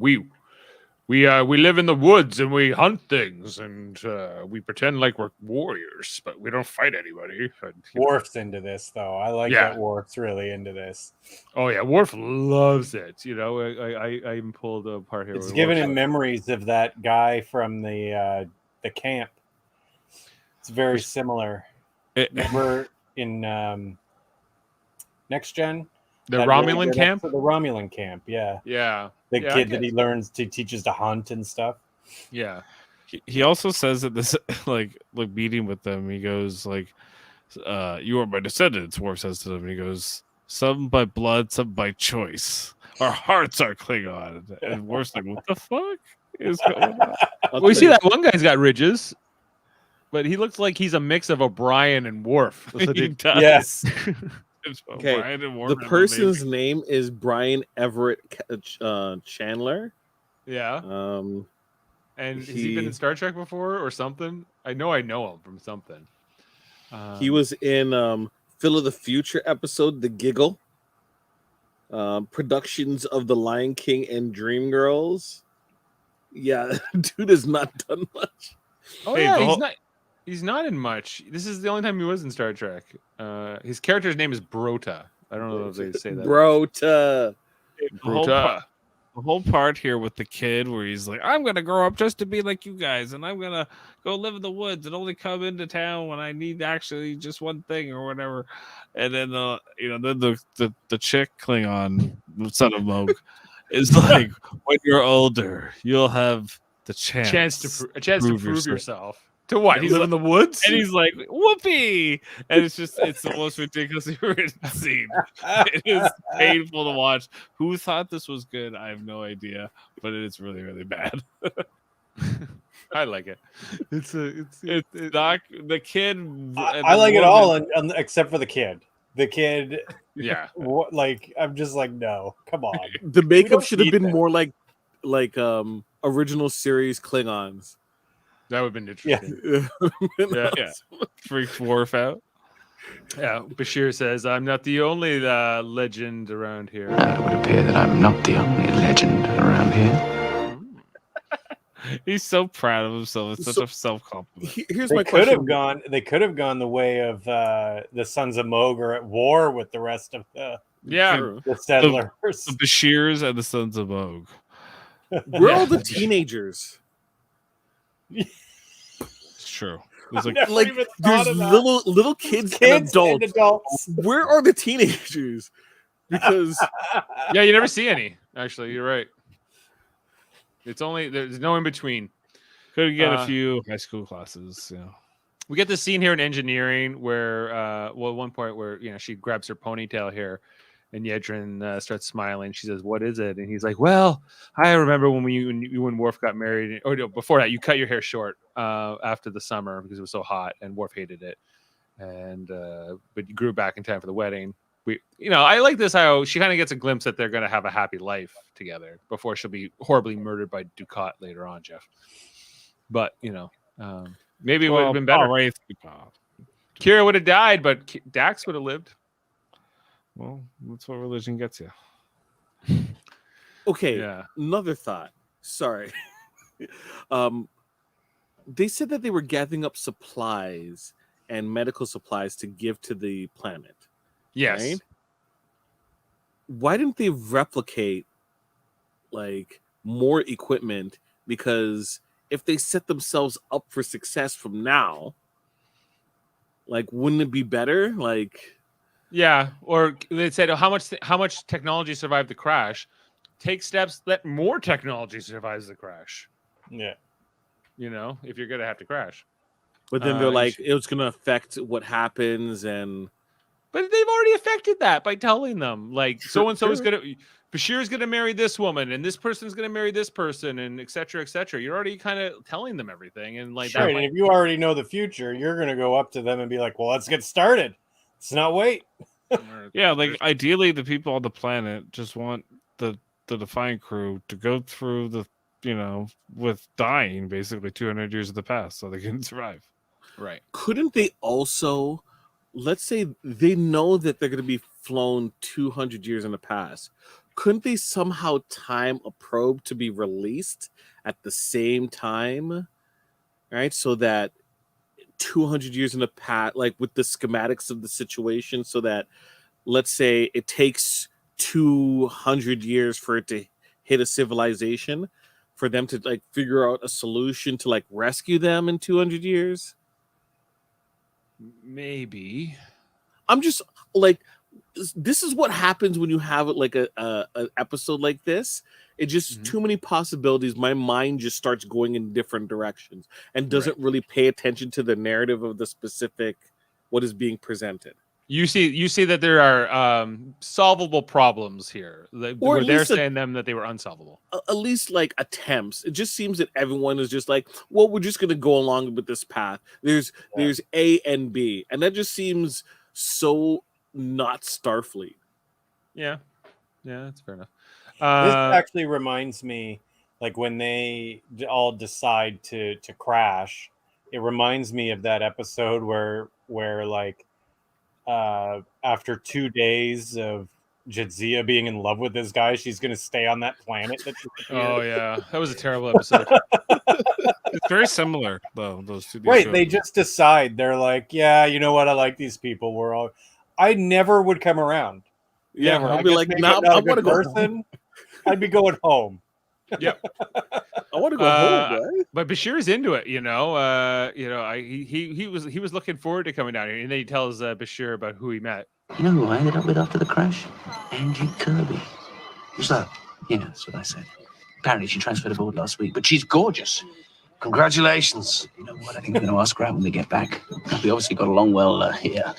E: We live in the woods and we hunt things and we pretend like we're warriors, but we don't fight anybody.
F: Worf's into this, though. I like that Worf's really into this.
E: Oh yeah, Worf loves it. I even pulled a part here.
F: It's giving him memories of that guy from the camp. It's very similar. Remember in Next Gen?
E: The Romulan camp?
F: The Romulan camp, yeah.
E: Yeah.
F: The kid that he teaches to hunt and stuff.
E: Yeah.
D: He also says that this like meeting with them, he goes like, you are my descendants, Worf says to them, and he goes, some by blood, some by choice. Our hearts are Klingon. And Worf's like, what the fuck is going on?
E: We see that one guy's got ridges, but he looks like he's a mix of O'Brien and Worf.
D: He does.
F: Yes.
H: Okay, the person's name is Brian Everett Chandler.
E: Yeah. And has he been in Star Trek before or something? I know him from something.
H: He was in Phil of the Future episode, The Giggle. Productions of The Lion King and Dreamgirls. Yeah, dude has not done much.
E: Oh yeah, he's not in much. This is the only time he was in Star Trek. His character's name is Brota. I don't know if they say that.
H: Brota.
D: The whole part here with the kid where he's like, I'm going to grow up just to be like you guys, and I'm going to go live in the woods and only come into town when I need actually just one thing or whatever. And then, the chick Klingon, son of Moog, is like, when you're older, you'll have the chance
E: to prove yourself. To what?
D: He's
E: Live in the woods?
D: And he's like, whoopee! And it's the most ridiculously written scene. It is painful to watch. Who thought this was good? I have no idea, but it is really, really bad.
E: I like it. It's
D: not the kid.
F: I like it all, except for the kid. The kid,
E: yeah.
F: Like I'm just like, no, come on.
H: The makeup should have been more like original series Klingons.
E: That would have been interesting.
D: Yeah. Freaks Worf out.
E: Yeah. Bashir says, "I'm not the only legend around here."
I: It would appear that I'm not the only legend around here.
D: He's so proud of himself. It's such a self-compliment.
H: Here's
F: they
H: my
F: could
H: question.
F: They could have gone the way of the Sons of Moog are at war with the rest of the settlers.
D: The Bashirs and the Sons of Moog.
H: We're all the teenagers.
D: It's true. There's
H: there's little kids and adults. Where are the teenagers? Because
E: yeah, you never see any. Actually, you're right. It's only there's no in between.
D: Could get a few high school classes. Yeah.
E: We get this scene here in engineering where, at one point where she grabs her ponytail here, and Yedrin starts smiling. She says, "What is it?" And he's like, "Well, I remember when you and Worf got married. Or no, before that, you cut your hair short after the summer because it was so hot, and Worf hated it. And but you grew back in time for the wedding. I like this how she kind of gets a glimpse that they're going to have a happy life together before she'll be horribly murdered by Ducat later on, Jeff. But maybe it would have been better. Kira would have died, but Dax would have lived.
D: Well, that's what religion gets you.
H: Okay, another thought. Sorry. They said that they were gathering up supplies and medical supplies to give to the planet.
E: Yes.
H: Right? Why didn't they replicate more equipment? Because if they set themselves up for success from now, wouldn't it be better?
E: Yeah, or they said, how much technology survived the crash? Take steps that more technology survives the crash.
F: Yeah.
E: If you're gonna have to crash.
H: But then they're like, it was gonna affect what happens,
E: but they've already affected that by telling them, so and so is gonna Bashir's gonna marry this woman, and this person's gonna marry this person, and et cetera, et cetera. You're already kind of telling them everything, and
F: sure. And if you already know the future, you're gonna go up to them and be like, "Well, let's get started. Let's not wait."
D: Yeah, ideally, the people on the planet just want the Defiant crew to go through with dying basically 200 years of the past, so they can survive.
E: Right?
H: Couldn't they also? Let's say they know that they're going to be flown 200 years in the past. Couldn't they somehow time a probe to be released at the same time? Right? So that 200 years in the past, with the schematics of the situation, so that, let's say, it takes 200 years for it to hit a civilization, for them to, figure out a solution to, rescue them in 200 years?
E: Maybe.
H: I'm just this is what happens when you have an episode like this. It just too many possibilities. My mind just starts going in different directions and doesn't really pay attention to the narrative of the specific what is being presented.
E: You see that there are solvable problems here. Where they're saying that they were unsolvable.
H: At least attempts. It just seems that everyone is just well, we're just going to go along with this path. There's A and B, and that just seems so not Starfleet.
E: Yeah, that's fair enough.
F: This actually reminds me, when they all decide to crash. It reminds me of that episode where after 2 days of Jadzia being in love with this guy, she's going to stay on that planet.
E: Oh yeah, that was a terrible episode.
D: It's very similar though. Those two.
F: Right, they just decide they're like, yeah, you know what? I like these people. I never would come around.
H: Yeah,
F: never.
H: I'd be like, no, I want to go home.
F: I'd be going home.
E: Yep.
H: I want to go home, right?
E: But Bashir's into it, he was looking forward to coming down here, and then he tells Bashir about who he met.
I: You know who I ended up with after the crash? Angie Kirby. Who's that? Yeah, that's what I said. Apparently she transferred aboard last week, but she's gorgeous. Congratulations.
G: You know what? I think I'm going to ask Grant when they get back. We obviously got along well here.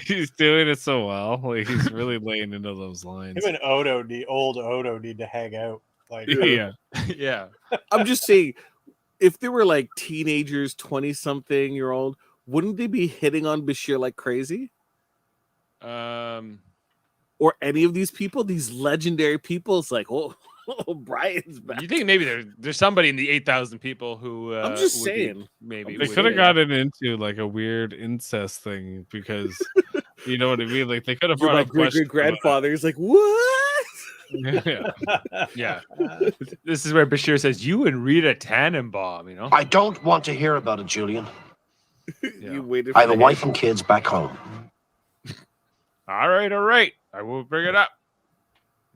D: He's doing it so well. Like, he's really laying into those lines.
F: Him and old Odo need to hang out. Like,
D: Yeah.
E: Yeah.
H: I'm just saying, if they were like teenagers, 20-something-year-old, wouldn't they be hitting on Bashir like crazy? Or any of these people, these legendary people? It's like, oh, Brian's back.
E: You think maybe there's somebody in the 8,000 people who
H: I'm just
E: would be-
H: saying.
E: maybe
D: They
E: would
D: could have
E: be-
D: gotten into like a weird incest thing because you know what I mean. Like they could have
H: You're
D: brought
H: my
D: up questions
H: great grandfather. He's like, what?
D: Yeah.
E: Yeah. This is where Bashir says, "You and Rita Tannenbaum." You know.
I: I don't want to hear about it, Julian.
H: You waited.
I: I
H: For
I: have a
H: the
I: wife and kids back home.
E: All right. I won't bring it up.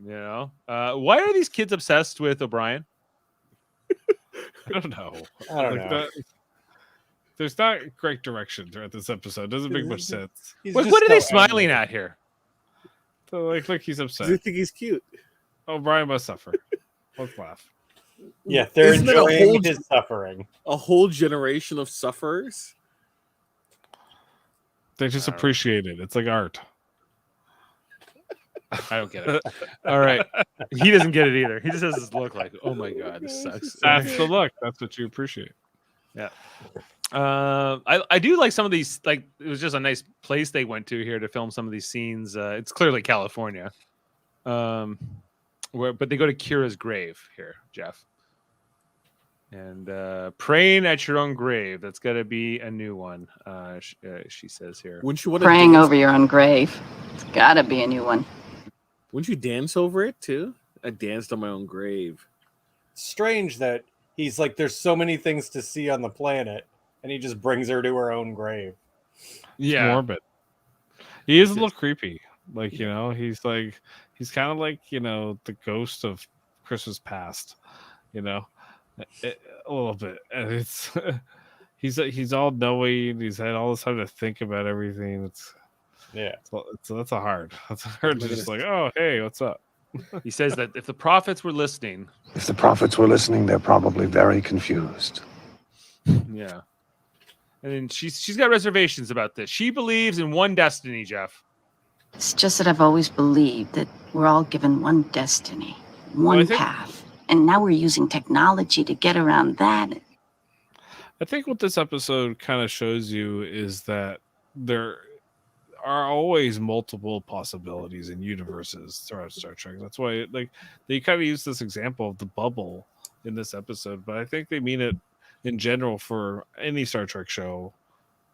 E: You know, why are these kids obsessed with O'Brien?
D: I don't know.
F: I don't know.
D: There's not great direction throughout this episode. Doesn't make much sense.
E: What are they smiling at here?
D: So like he's
H: They
D: upset.
H: think he's cute.
D: Oh, Brian must suffer. Let's laugh.
F: Yeah, they're
H: Isn't it a
F: enjoying
H: whole-
F: his suffering.
H: A whole generation of sufferers.
D: They just appreciate it. It's like art.
E: I don't get it. All right, he doesn't get it either. He just has this look like, "Oh my god, this sucks."
D: That's the look. That's what you appreciate.
E: Yeah. I do like some of these. Like, it was just a nice place they went to here to film some of these scenes. It's clearly California. But they go to Kira's grave here, Jeff. And praying at your own grave. That's got to be a new one. She says here.
H: Wouldn't you want
K: Praying over your own grave. It's gotta be a new one.
H: Wouldn't you dance over it too? I danced on my own grave.
F: Strange that he's like, there's so many things to see on the planet, and he just brings her to her own grave.
E: Yeah.
D: Morbid. He is a little creepy. Like, you know, he's kind of like, you know, the ghost of Christmas past, you know, a little bit. And it's, he's all knowing. He's had all this time to think about everything. So that's a hard just like, oh, hey, what's up?
E: He says that if the prophets were listening.
I: If the prophets were listening, they're probably very confused.
E: Yeah. And then she's got reservations about this. She believes in one destiny, Jeff.
K: It's just that I've always believed that we're all given one destiny, one path. And now we're using technology to get around that.
D: I think what this episode kind of shows you is that there are always multiple possibilities and universes throughout Star Trek. That's why like they kind of use this example of the bubble in this episode, but I think they mean it in general for any Star Trek show,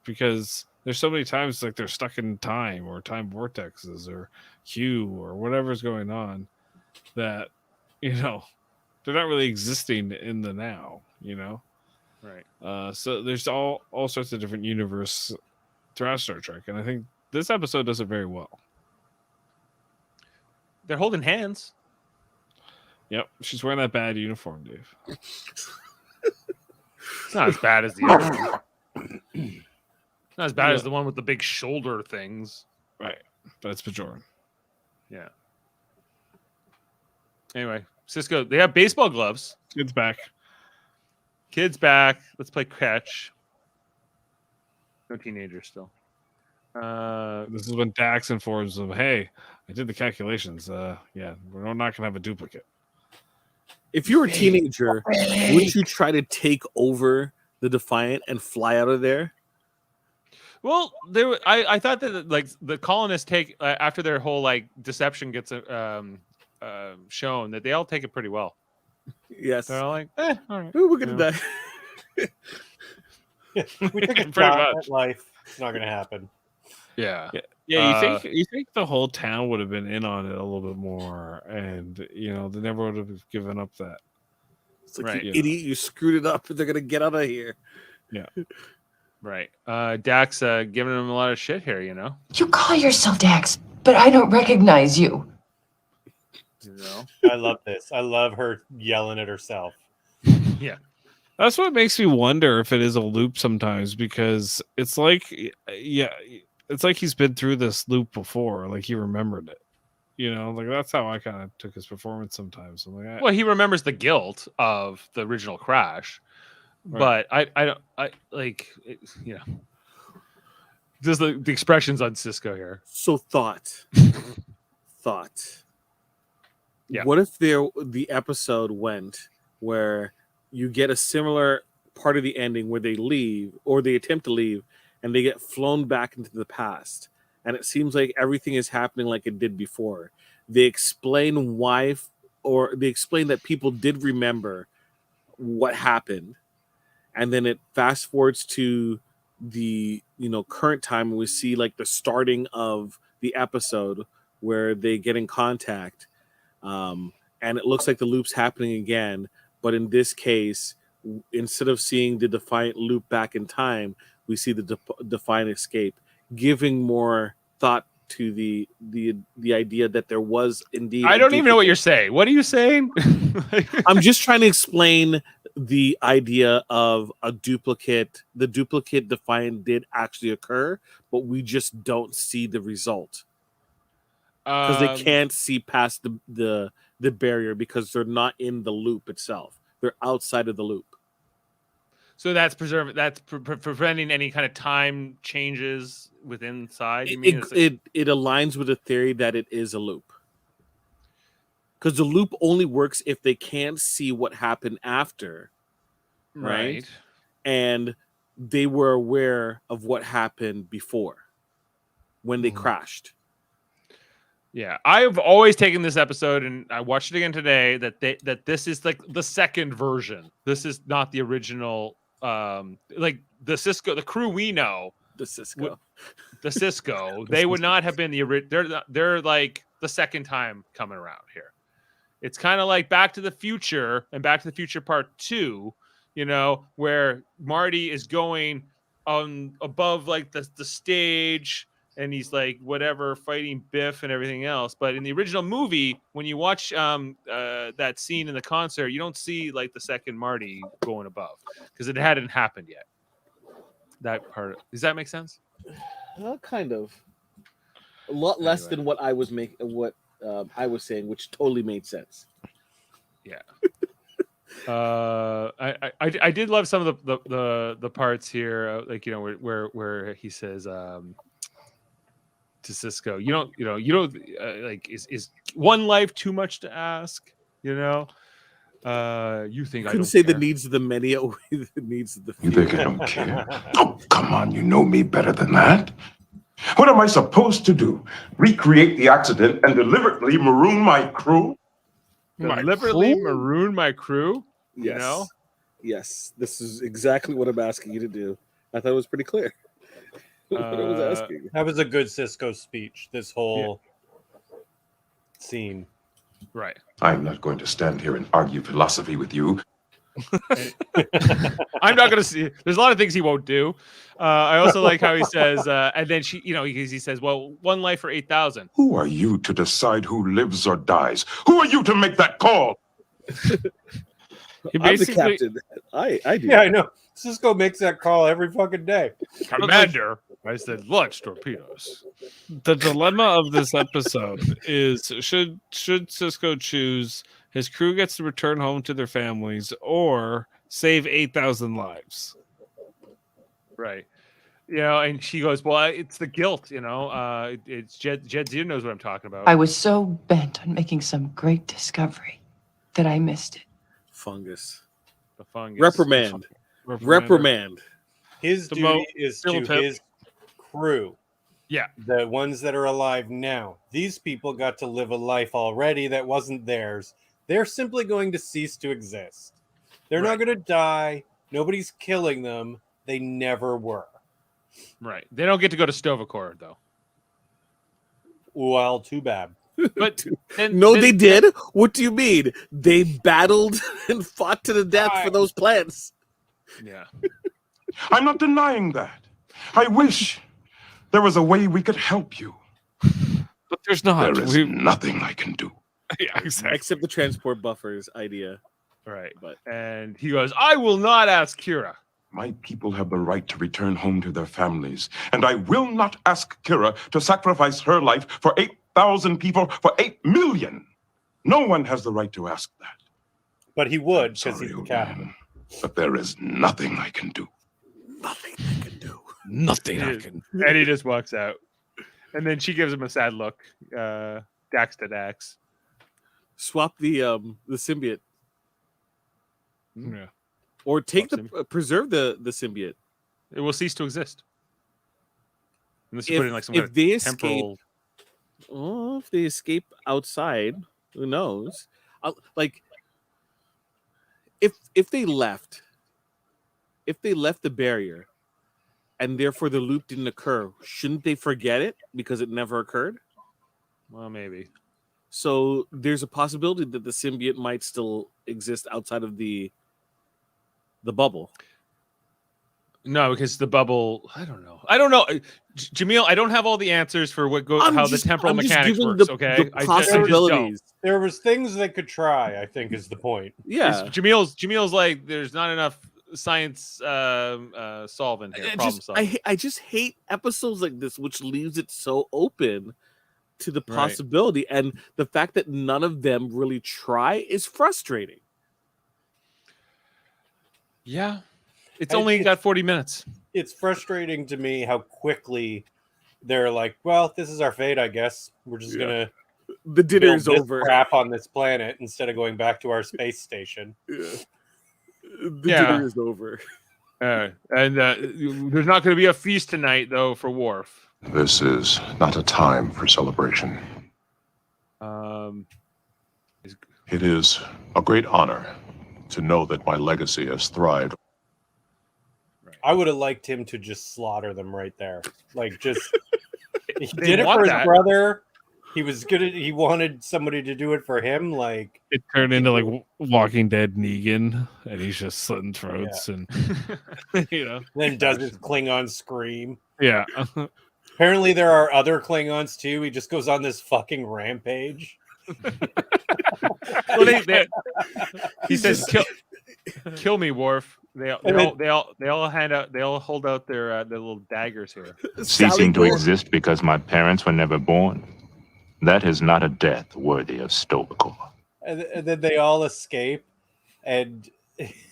D: because there's so many times like they're stuck in time or time vortexes or Q or whatever's going on that, you know, they're not really existing in the now, you know?
E: Right.
D: So there's all sorts of different universe throughout Star Trek, and I think this episode does it very well.
E: They're holding hands.
D: Yep, she's wearing that bad uniform, Dave.
E: It's not as bad as the other one. Not as bad as the one with the big shoulder things.
D: Right. But it's Bajoran.
E: Yeah. Anyway, Cisco, they have baseball gloves.
D: Kids back.
E: Let's play catch. No teenagers still.
D: This is when Dax informs them, hey, I did the calculations. Yeah, we're not going to have a duplicate.
H: If you were a teenager, wouldn't you try to take over the Defiant and fly out of there?
E: Well, I thought that like the colonists take after their whole like deception gets shown, that they all take it pretty well.
H: Yes,
E: they're all like, all right,
H: we're gonna die.
F: We took a
D: Pretty
F: shot
D: much.
F: at life. It's not going to happen.
E: Yeah.
D: Yeah, you think the whole town would have been in on it a little bit more, and you know they never would have given up that.
H: It's like,
E: Right.
H: you idiot, you screwed it up. They're gonna get out of here.
D: Yeah.
E: Right. Dax giving him a lot of shit here, you know.
A: You call yourself Dax, but I don't recognize you.
E: You know.
F: I love this. I love her yelling at herself.
E: Yeah.
D: That's what makes me wonder if it is a loop sometimes, because it's like, yeah, it's like he's been through this loop before, like he remembered it. You know, like that's how I kind of took his performance sometimes. I'm like,
E: well, he remembers the guilt of the original crash,
D: Right.
E: but I don't like you know. Just the expressions on Cisco here.
H: So thought.
E: Yeah.
H: What if the episode went where you get a similar part of the ending where they leave or they attempt to leave and they get flown back into the past, and it seems like everything is happening like it did before. They explain why, or they explain that people did remember what happened, and then it fast forwards to the current time, and we see like the starting of the episode where they get in contact, and it looks like the loop's happening again, but in this case, instead of seeing the Defiant loop back in time, we see the Defiant escape, giving more thought to the idea that there was indeed.
E: I don't even know what you're saying. What are you saying?
H: I'm just trying to explain the idea of a duplicate. The duplicate Defiant did actually occur, but we just don't see the result because they can't see past the barrier because they're not in the loop itself. They're outside of the loop.
E: So that's preventing any kind of time changes within inside. You mean
H: It aligns with the theory that it is a loop. Because the loop only works if they can't see what happened after, right? And they were aware of what happened before when they crashed.
E: Yeah, I've always taken this episode, and I watched it again today, that this is like the second version. This is not the original. Like the Cisco, the crew we know, the Cisco, they would not have been the original. They're like the second time coming around here. It's kind of like Back to the Future and Back to the Future Part 2, where Marty is going above like the stage, and he's like whatever fighting Biff and everything else. But in the original movie, when you watch that scene in the concert, you don't see like the second Marty going above because it hadn't happened yet. That part, does that make sense?
H: Kind of. A lot less than what I was I was saying, which totally made sense.
E: Yeah. I did love some of the parts here, like where he says to Cisco, you don't like is one life too much to ask? You think I
H: couldn't say care. The needs of the many outweigh the needs of the few.
B: You think I don't care? Oh, come on, you know me better than that. What am I supposed to do? Recreate the accident and deliberately maroon my crew?
E: Maroon my crew?
H: Yes. Yes, this is exactly what I'm asking you to do. I thought it was pretty clear. What I was asking.
F: That was a good Cisco speech, this whole scene.
E: Right.
B: I'm not going to stand here and argue philosophy with you.
E: I'm not going to see. There's a lot of things he won't do. I also like how he says, and then he says, well, one life for 8,000.
B: Who are you to decide who lives or dies? Who are you to make that call?
H: I'm the captain. I do.
F: Yeah, I know. Cisco makes that call every fucking day.
E: Commander, I said launch torpedoes.
D: The dilemma of this episode is should Cisco choose his crew gets to return home to their families or save 8,000 lives?
E: Right. And she goes, well, it's the guilt, it's Jed Zero knows what I'm talking about.
A: I was so bent on making some great discovery that I missed it.
H: Fungus.
E: The fungus.
H: Reprimand.
F: His duty is to his crew.
E: Yeah.
F: The ones that are alive now. These people got to live a life already that wasn't theirs. They're simply going to cease to exist. They're not going to die. Nobody's killing them. They never were.
E: Right. They don't get to go to Stovacor, though.
F: Well, too bad.
E: But
H: they did. What do you mean? They battled and fought to the death for those plants.
E: Yeah.
B: I'm not denying that. I wish there was a way we could help you.
D: But there's not.
B: There is nothing I can do.
E: Yeah, exactly.
H: Except the transport buffers idea.
E: Right. And he goes, I will not ask Kira.
B: My people have the right to return home to their families, and I will not ask Kira to sacrifice her life for 8,000 people for 8 million. No one has the right to ask that.
F: But he would, because he's the captain.
B: But there is nothing I can do.
H: Nothing I can do.
D: Nothing I can.
E: And he just walks out. And then she gives him a sad look. Dax to Dax.
H: Swap the symbiote.
D: Yeah.
H: Or take preserve the symbiote.
E: It will cease to exist. Unless you
H: If,
E: put it in like some
H: if
E: kind
H: they
E: of temporal...
H: escape, oh, if they escape outside, who knows? Like, if they left the barrier, and therefore the loop didn't occur, shouldn't they forget it because it never occurred?
E: Well, maybe.
H: So there's a possibility that the symbiote might still exist outside of the bubble.
E: No, because the bubble. I don't know. Jaemeel, I don't have all the answers for how the temporal mechanics works. Okay,
H: the possibilities.
F: There was things they could try, I think, is the point.
H: Yeah,
E: Jameel's like, there's not enough science solving here. Problem solving.
H: I just hate episodes like this, which leaves it so open to the possibility, and the fact that none of them really try is frustrating.
E: Yeah. It's only got 40 minutes.
F: It's frustrating to me how quickly they're like, well, this is our fate, I guess. We're just going to...
H: The dinner is over.
F: Crap on this planet instead of going back to our space station.
H: The dinner is over.
E: And there's not going to be a feast tonight, though, for Worf.
B: This is not a time for celebration. It is a great honor to know that my legacy has thrived.
F: I would have liked him to just slaughter them right there. Like, just... He did it for his brother. He was good at... He wanted somebody to do it for him. Like...
D: It turned into, like, Walking Dead Negan, and he's just slitting throats and... you know.
F: Then does his Klingon scream.
D: Yeah.
F: Apparently there are other Klingons, too. He just goes on this fucking rampage.
E: Well, he says, "Kill me, Worf." They all hold out their little daggers here.
C: Ceasing to exist because my parents were never born. That is not a death worthy of Stobical.
F: And then they all escape, and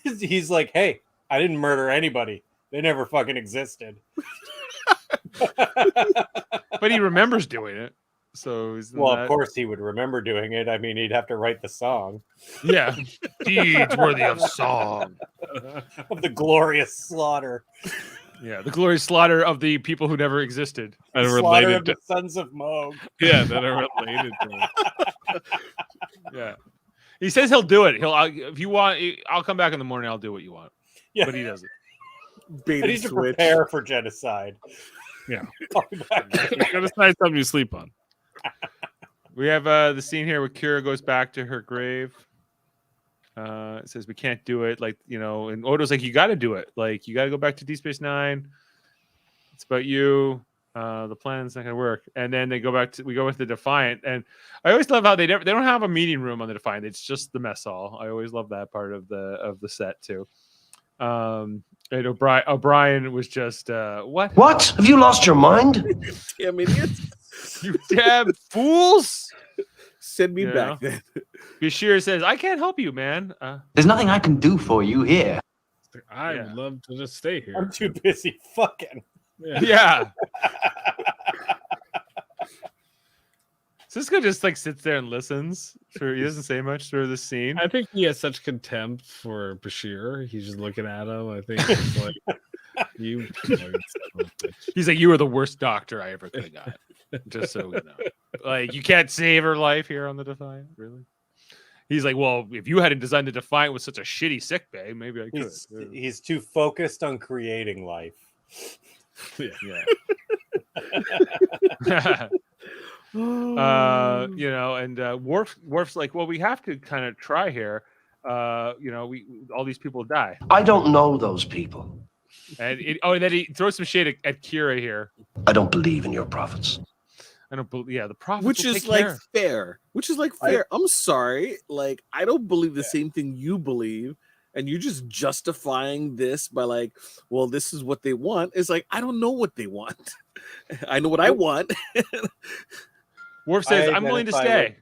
F: he's like, "Hey, I didn't murder anybody. They never fucking existed."
E: But he remembers doing it. So
F: of course he would remember doing it. I mean, he'd have to write the song.
E: Yeah, deeds worthy of song,
F: of the glorious slaughter.
E: Yeah, the glorious slaughter of the people who never existed.
F: The slaughter of the sons of Moog.
D: Yeah, that are related to it.
E: Yeah, he says he'll do it. If you want, I'll come back in the morning. I'll do what you want.
F: Yeah,
E: but he doesn't.
F: I need to prepare for genocide.
D: Yeah, genocide something you sleep on.
E: We have the scene here where Kira goes back to her grave. It says we can't do it, like, you know, and Odo's like, you got to do it, like, you got to go back to Deep Space Nine. It's about you. The plan's not gonna work. And then we go with the Defiant, and I always love how they don't have a meeting room on the Defiant. It's just the mess hall. I always love that part of the set too. And O'Brien was just what?
I: What? Have you lost your mind?
H: Damn idiots.
E: You damn fools!
H: Send me back then.
E: Bashir says, I can't help you, man.
I: There's nothing I can do for you here.
D: I would love to just stay here.
F: I'm too busy fucking.
E: Yeah. Sisko just like sits there and listens. He doesn't say much through the scene.
D: I think he has such contempt for Bashir. He's just looking at him. I think it's like you.
E: He's like, you were the worst doctor I ever could have got. Just so you know, like, you can't save her life here on the Defiant, really. He's like, well, if you hadn't designed the Defiant with such a shitty sick bay, maybe I could.
F: He's too focused on creating life.
E: Yeah. You know, and Worf's like, well, we have to kind of try here. You know, all these people die.
I: I don't know those people.
E: And then he throws some shade at Kira here.
I: I don't believe in your prophets.
E: I don't believe. Yeah, the prophets.
H: Which is like fair. I'm sorry. Like, I don't believe the same thing you believe, and you're just justifying this by like, well, this is what they want. It's like, I don't know what they want. I know what I want.
E: Worf says, "I'm willing to stay."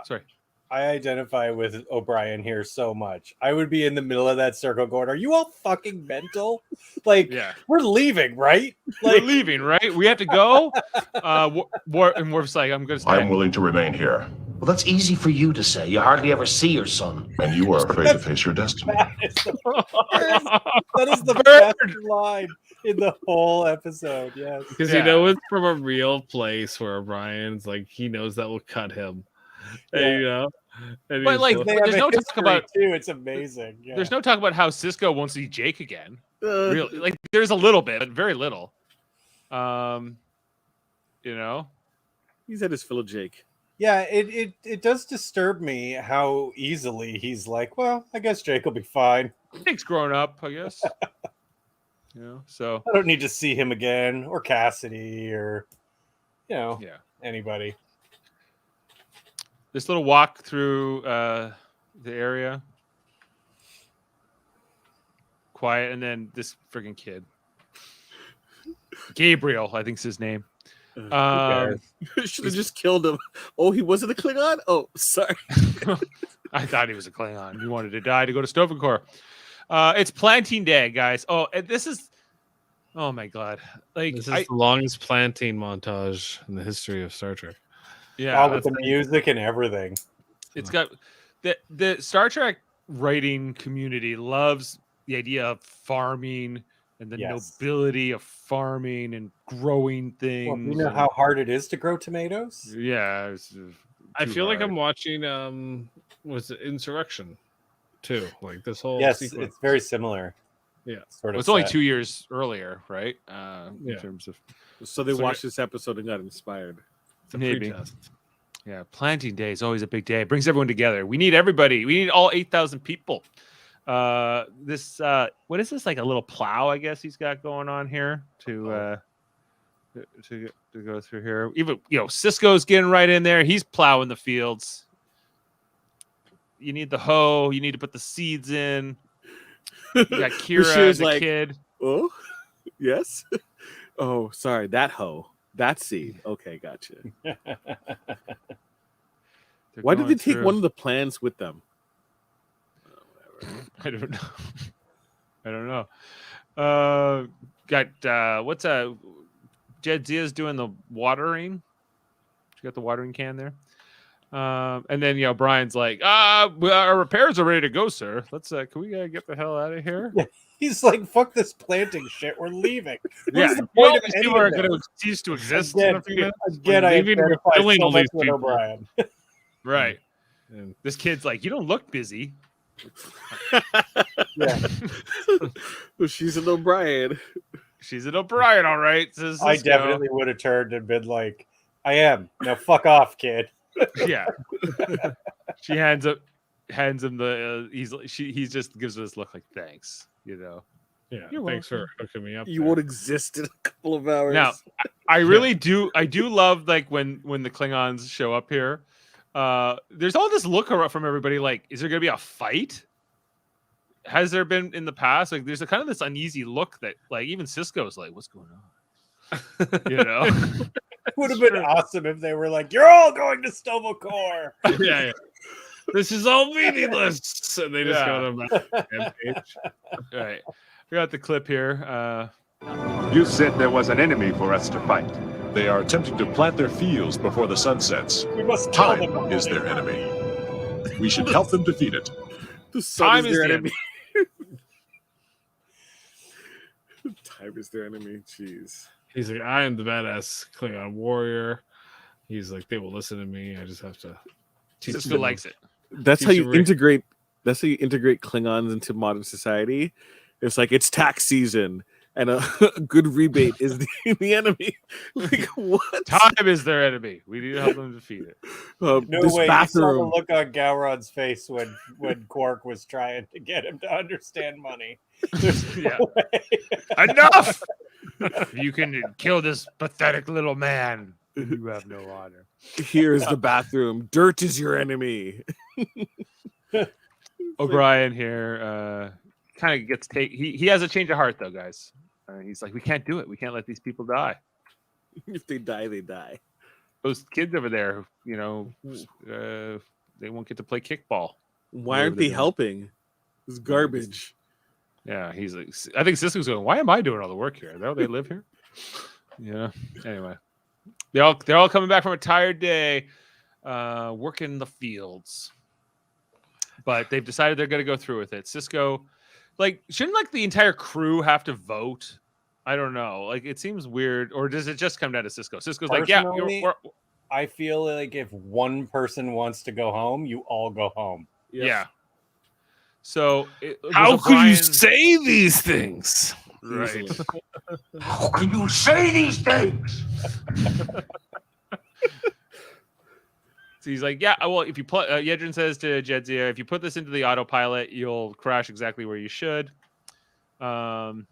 E: Sorry.
F: I identify with O'Brien here so much. I would be in the middle of that circle going, "Are you all fucking mental? Like, we're leaving, right? Like,
E: we're leaving, right? We have to go." And Worf's like, "I'm going to stay."
B: I'm willing to remain here.
I: Well, that's easy for you to say. You hardly ever see your son.
B: And you are afraid to face your destiny.
F: that is the best line in the whole episode. Yes,
D: because you know it's from a real place where O'Brien's like he knows that will cut him. And, you know, and
E: but like, there's no talk about
F: too. It's amazing. Yeah.
E: There's no talk about how Sisko won't see Jake again. Really, like there's a little bit, but very little. You know,
H: he's had his fill of Jake.
F: Yeah, it does disturb me how easily he's like, well, I guess Jake will be fine.
E: Jake's grown up, I guess. You know, so
F: I don't need to see him again, or Cassidy, or anybody.
E: This little walk through the area, quiet, and then this friggin' kid, Gabriel, I think's his name.
H: Should have just killed him. Oh, he wasn't a Klingon? Oh, sorry.
E: I thought he was a Klingon. He wanted to die to go to Stovenkor. It's planting day, guys. Oh, and this is... Oh, my God. Like,
D: this is the longest planting montage in the history of Star Trek.
E: Yeah.
F: With the music and everything.
E: It's got... The Star Trek writing community loves the idea of farming and the nobility of farming and growing things.
F: Well, you know how hard it is to grow tomatoes?
E: Yeah.
D: I feel like I'm watching was it Insurrection too? Like this whole sequence.
F: It's very similar.
D: Yeah.
F: Sort of
E: it's only 2 years earlier, right? In terms of
H: so they watched this episode and got inspired.
E: Maybe. Yeah, planting day is always a big day. It brings everyone together. We need everybody. We need all 8,000 people. What is this, like a little plow, I guess he's got going on here to go through here. Even Sisko's getting right in there. He's plowing the fields. You need the hoe. You need to put the seeds in. You got Kira as a kid.
H: Oh, yes. Oh, sorry, that hoe, that seed. Okay, gotcha. Why did they take one of the plants with them?
E: I don't know. Got what's Jadzia's doing the watering. She got the watering can there. And then Brian's like, our repairs are ready to go, sir. Let's can we get the hell out of here?
F: Yeah. He's like, fuck this planting shit. We're leaving.
E: Yeah,
F: the point of
E: people are going to cease to exist.
F: Again, I identify so much with O'Brien.
E: Right. And this kid's like, you don't look busy.
F: Yeah.
H: Well, she's an O'Brien.
E: She's an O'Brien, all right.
F: I definitely would have turned and been like, I am. Now fuck off, kid.
E: Yeah. She hands him the he just gives her this look like thanks,
D: Yeah, thanks for hooking me up.
H: You won't exist in a couple of hours.
E: Now, I really do. I do love like when the Klingons show up here. There's all this look from everybody. Like, is there going to be a fight? Has there been in the past? Like, there's a kind of this uneasy look that, like, even Sisko's like, "What's going on?"
F: Would have been awesome if they were like, "You're all going to Stovenkor."
D: Yeah. This is all meaningless. And they just go to the page.
E: Right. We got the clip here.
C: You said there was an enemy for us to fight.
L: They are attempting to plant their fields before the sun sets.
F: We must kill
L: Time
F: them.
L: is their enemy. We should help them defeat it.
H: The sun is their enemy. Time is their enemy. Jeez.
D: He's like, I am the badass Klingon warrior. He's like, they will listen to me. I just have to teach them.
E: Sisko likes it.
H: That's how you integrate. That's how you integrate Klingons into modern society. It's like it's tax season, and a good rebate is the enemy. Like what?
E: Time is their enemy. We need to help them defeat it.
F: No way. You saw the look on Gowron's face when Quark was trying to get him to understand money. There's no way.
E: Enough. You can kill this pathetic little man. You have no honor.
H: Here's the bathroom. Dirt is your enemy.
E: O'Brien here kind of gets he has a change of heart though, guys. He's like, we can't do it. We can't let these people die.
H: If they die, they die.
E: those kids over there, they won't get to play kickball.
H: Why aren't they helping? It's garbage.
E: Yeah, he's like, I think Cisco's going, why am I doing all the work here? Don't they live here? Yeah. Anyway, they're all coming back from a tired day, working in the fields. But they've decided they're going to go through with it. Cisco, shouldn't the entire crew have to vote? I don't know. It seems weird, or does it just come down to Cisco? Cisco's like, yeah.
F: I feel like if one person wants to go home, you all go home.
E: Yeah. So
D: how could you say these things?
E: Right.
B: How can you say these things?
E: So he's like, yeah, well, if you put, Yedrin says to Jedzia, if you put this into the autopilot, you'll crash exactly where you should. Miranda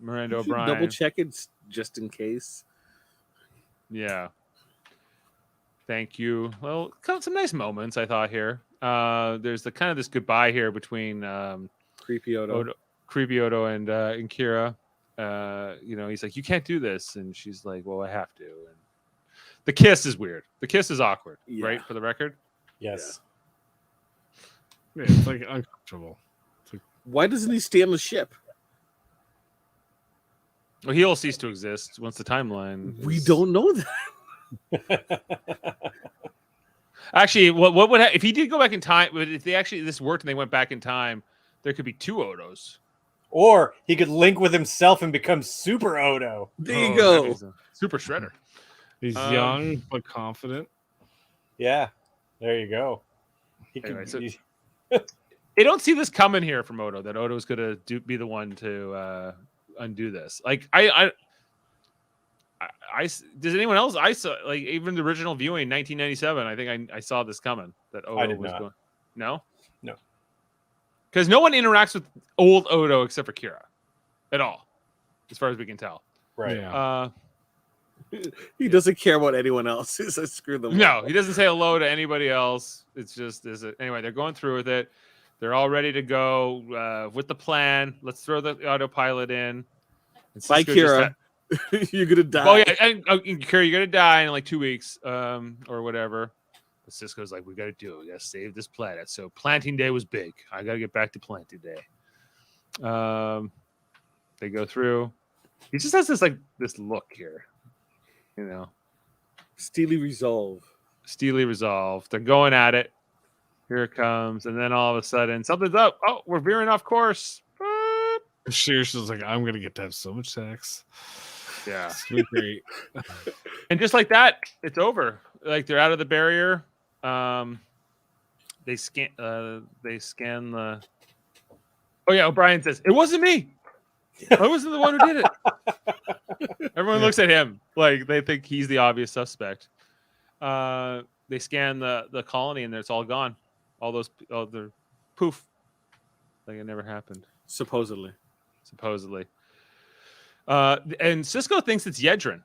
E: O'Brien.
H: Double check it just in case.
E: Yeah. Thank you. Well, some nice moments I thought here. There's the kind of this goodbye here between
H: Creepy Odo
E: and Kira. He's like, you can't do this, and she's like, well, I have to. And the kiss is weird. The kiss is awkward, right? For the record.
F: Yes.
D: Yeah, it's uncomfortable.
H: Why doesn't he stay on the ship?
E: Well, he'll cease to exist once the timeline.
H: We don't know that.
E: Actually, what would if he did go back in time? But if this worked and they went back in time, there could be two Odos.
F: Or he could link with himself and become Super Odo.
H: There you go.
E: Super Shredder.
D: He's young but confident.
F: Yeah, there you go.
E: They don't see this coming here from Odo. That Odo's going to be the one to undo this. Does anyone else? I saw even the original viewing, 1997. I think I saw this coming. That Odo was going. No. Because no one interacts with old Odo except for Kira, at all, as far as we can tell.
F: Right.
E: Yeah.
H: He doesn't care about anyone else. He says, screw them.
E: No, he doesn't say hello to anybody else. It's just anyway. They're going through with it. They're all ready to go with the plan. Let's throw the autopilot in.
H: Bye, Kira. You're gonna die.
E: Oh yeah, and Kira, you're gonna die in 2 weeks, or whatever. But Cisco's like, we gotta do it. We gotta save this planet. So planting day was big. I gotta get back to planting day. They go through. He just has this look here,
H: Steely resolve.
E: They're going at it. Here it comes, and then all of a sudden something's up. Oh, we're veering off course.
D: She's like, I'm gonna get to have so much sex.
E: Yeah,
D: it's really great.
E: And just like that, it's over. They're out of the barrier. They scan the. Oh yeah, O'Brien says it wasn't me. I wasn't the one who did it. Everyone looks at him like they think he's the obvious suspect. They scan the colony and it's all gone. All they're poof. Like it never happened.
H: Supposedly.
E: And Cisco thinks it's Yedrin.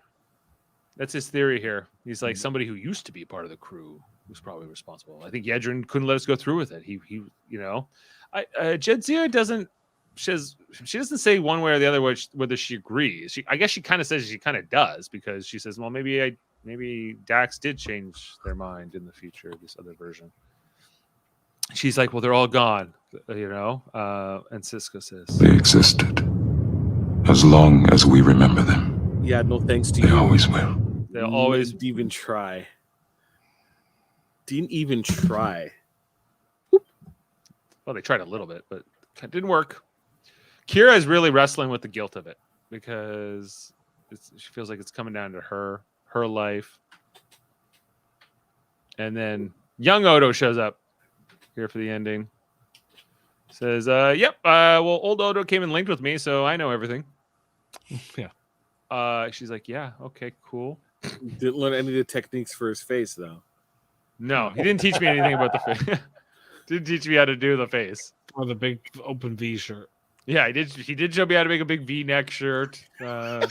E: That's his theory here. He's like somebody who used to be part of the crew who's probably responsible. I think Yedrin couldn't let us go through with it. He Jedzia doesn't. She doesn't say one way or the other whether she agrees. I guess she kind of says she kind of does because she says, well, maybe Dax did change their mind in the future. This other version. She's like, well, they're all gone, and Cisco says
B: they existed as long as we remember them.
H: Yeah, no thanks to
B: you.
H: They
B: always will.
E: They'll always
H: didn't even try.
E: Well, they tried a little bit, but it didn't work. Kira is really wrestling with the guilt of it because she feels like it's coming down to her life. And then young Odo shows up here for the ending. Says, yep, well, old Odo came and linked with me, so I know everything.
D: Yeah.
E: She's like, yeah, okay, cool.
H: Didn't learn any of the techniques for his face, though.
E: No, he didn't teach me anything about the face. Didn't teach me how to do the face.
D: Or the big open V shirt.
E: Yeah, he did show me how to make a big V-neck shirt. So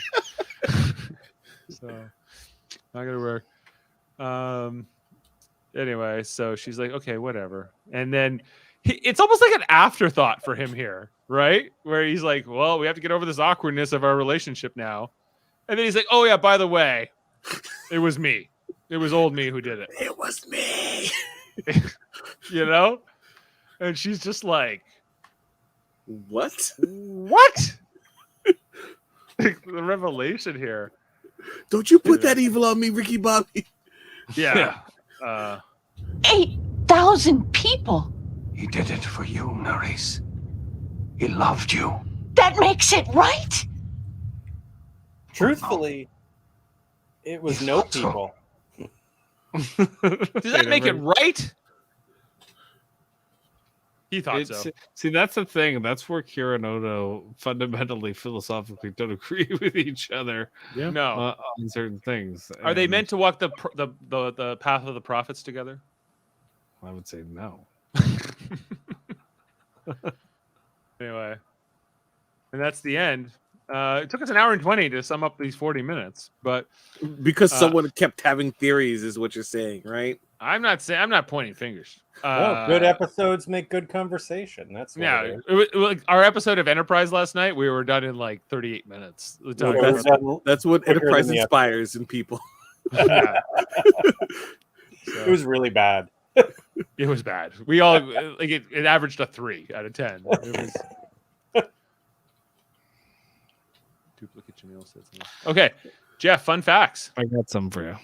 E: not gonna work. Anyway, so she's like, okay, whatever. And then it's almost like an afterthought for him here, right? Where he's like, well, we have to get over this awkwardness of our relationship now. And then he's like, oh yeah, by the way, it was me. It was old me who did it.
H: It was me.
E: You know? And she's just like,
H: what?
E: What? The revelation here.
H: Don't you put that evil on me, Ricky Bobby.
E: Yeah.
K: 8,000 people.
I: He did it for you, Nerys. He loved you.
K: That makes it right.
F: Truthfully, it was no people.
E: Does that make it right? He thought so.
D: See, that's the thing. That's where Kira and Odo fundamentally, philosophically don't agree with each other.
H: Yeah.
E: No.
D: On certain things.
E: Are they meant to walk the path of the prophets together?
D: I would say no.
E: Anyway, and that's the end. It took us an hour and 20 to sum up these 40 minutes, but
H: because someone kept having theories, is what you're saying, right?
E: I'm not pointing fingers.
F: No, good episodes make good conversation. That's what
E: our episode of Enterprise last night, we were done in like 38 minutes.
H: That's what Enterprise inspires in people.
E: Yeah.
F: It was really bad.
E: It was bad. We all like it averaged a 3 out of 10. It was duplicate Jaemeel says. Okay, Jeff, fun facts.
D: I got some for you.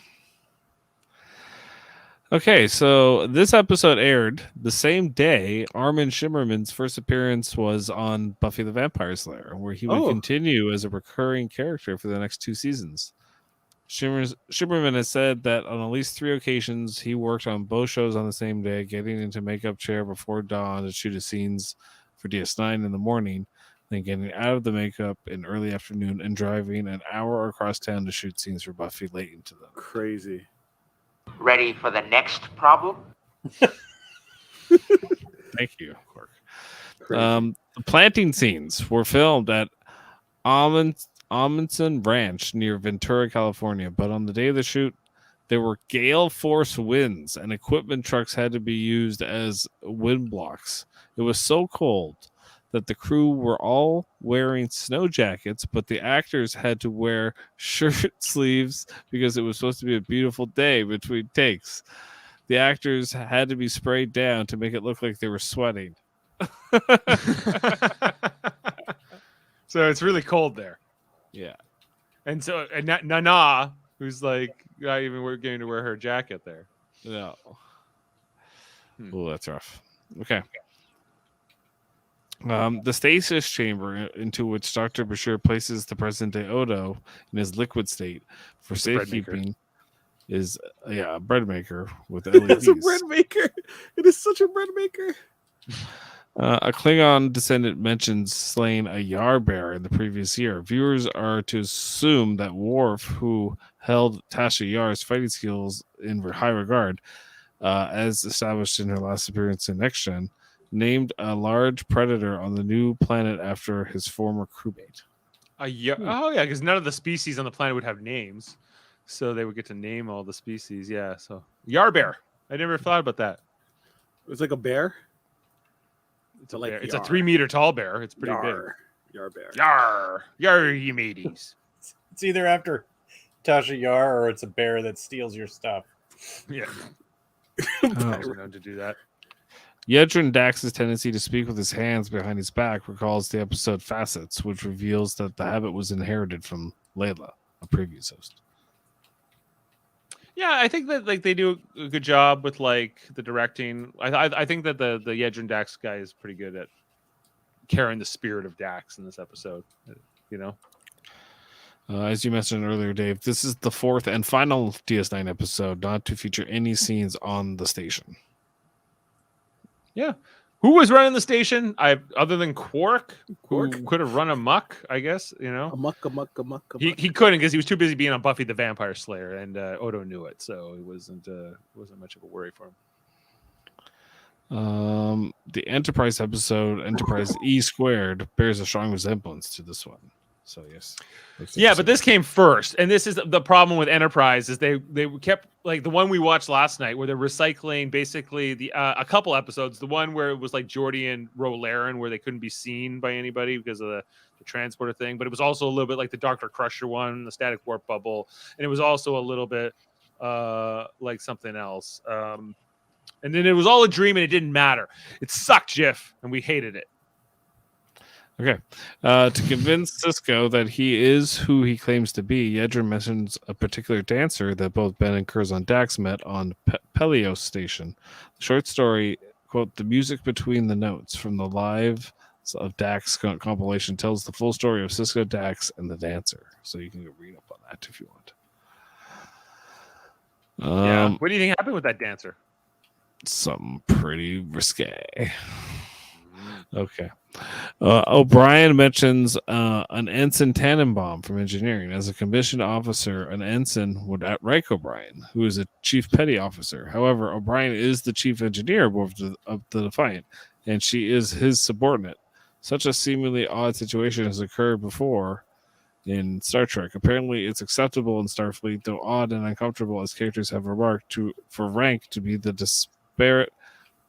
D: Okay, so this episode aired the same day Armin Shimmerman's first appearance was on Buffy the Vampire Slayer, where he would continue as a recurring character for the next 2 seasons. Shimmerman has said that on at least 3 occasions he worked on both shows on the same day, getting into makeup chair before dawn to shoot his scenes for DS9 in the morning, then getting out of the makeup in early afternoon and driving an hour across town to shoot scenes for Buffy late into the
H: crazy.
J: Ready for the next problem?
D: Thank you, Clark. The planting scenes were filmed at Amundsen Ranch near Ventura, California, but on the day of the shoot, there were gale force winds and equipment trucks had to be used as wind blocks. It was so cold that the crew were all wearing snow jackets, but the actors had to wear shirt sleeves because it was supposed to be a beautiful day between takes. The actors had to be sprayed down to make it look like they were sweating.
E: So it's really cold there.
D: Yeah.
E: And so Nana, who's like not even getting to wear her jacket there.
D: No. Oh, that's rough. Okay. The stasis chamber into which Dr. Bashir places the present-day Odo in his liquid state for safekeeping is a bread maker with LEDs.
H: It's a bread maker. It is such a bread maker.
D: A Klingon descendant mentions slaying a Yarbear in the previous year. Viewers are to assume that Worf, who held Tasha Yar's fighting skills in high regard, as established in her last appearance in Next Gen, named a large predator on the new planet after his former crewmate.
E: Oh yeah, because none of the species on the planet would have names, so they would get to name all the species. Yeah, so Yarbear. I never thought about that.
H: It's like a bear.
E: It's a bear. It's a 3 meter tall bear. It's pretty big.
H: Yarbear.
E: Yar, you mateys.
F: It's either after Tasha Yar or it's a bear that steals your stuff.
E: Yeah. I was known to do that.
D: Yedrin Dax's tendency to speak with his hands behind his back recalls the episode Facets, which reveals that the habit was inherited from Layla, a previous host.
E: Yeah, I think that like they do a good job with like the directing. I think that the Yedrin Dax guy is pretty good at carrying the spirit of Dax in this episode. You know,
D: as you mentioned earlier, Dave, this is the 4th and final DS9 episode not to feature any scenes on the station.
E: Yeah. Who was running the station? Other than Quark, who could have run amok, I guess, you know.
H: Amok.
E: He couldn't because he was too busy being on Buffy the Vampire Slayer, and Odo knew it, so it wasn't much of a worry for him.
D: The Enterprise episode, Enterprise E Squared, bears a strong resemblance to this one. So yes.
E: Yeah, but this came first, and this is the problem with Enterprise is they kept like the one we watched last night where they're recycling basically the a couple episodes. The one where it was like Geordi and Rolaren where they couldn't be seen by anybody because of the transporter thing, but it was also a little bit like the Dr. Crusher one, the static warp bubble, and it was also a little bit like something else. And then it was all a dream and it didn't matter. It sucked, Jiff, and we hated it.
D: Okay. To convince Sisko that he is who he claims to be, Yedrin mentions a particular dancer that both Ben and Curzon Dax met on Pelios Station. The short story, quote, "The music between the notes" from the Live of Dax compilation tells the full story of Sisko, Dax, and the dancer. So you can go read up on that if you want.
E: Yeah. What do you think happened with that dancer?
D: Something pretty risque. Okay. O'Brien mentions an Ensign Tannenbaum from engineering. As a commissioned officer, an ensign would outrank O'Brien, who is a chief petty officer. However, O'Brien is the chief engineer of the Defiant, and she is his subordinate. Such a seemingly odd situation has occurred before in Star Trek. Apparently, it's acceptable in Starfleet, though odd and uncomfortable, as characters have remarked, for rank to be the disparate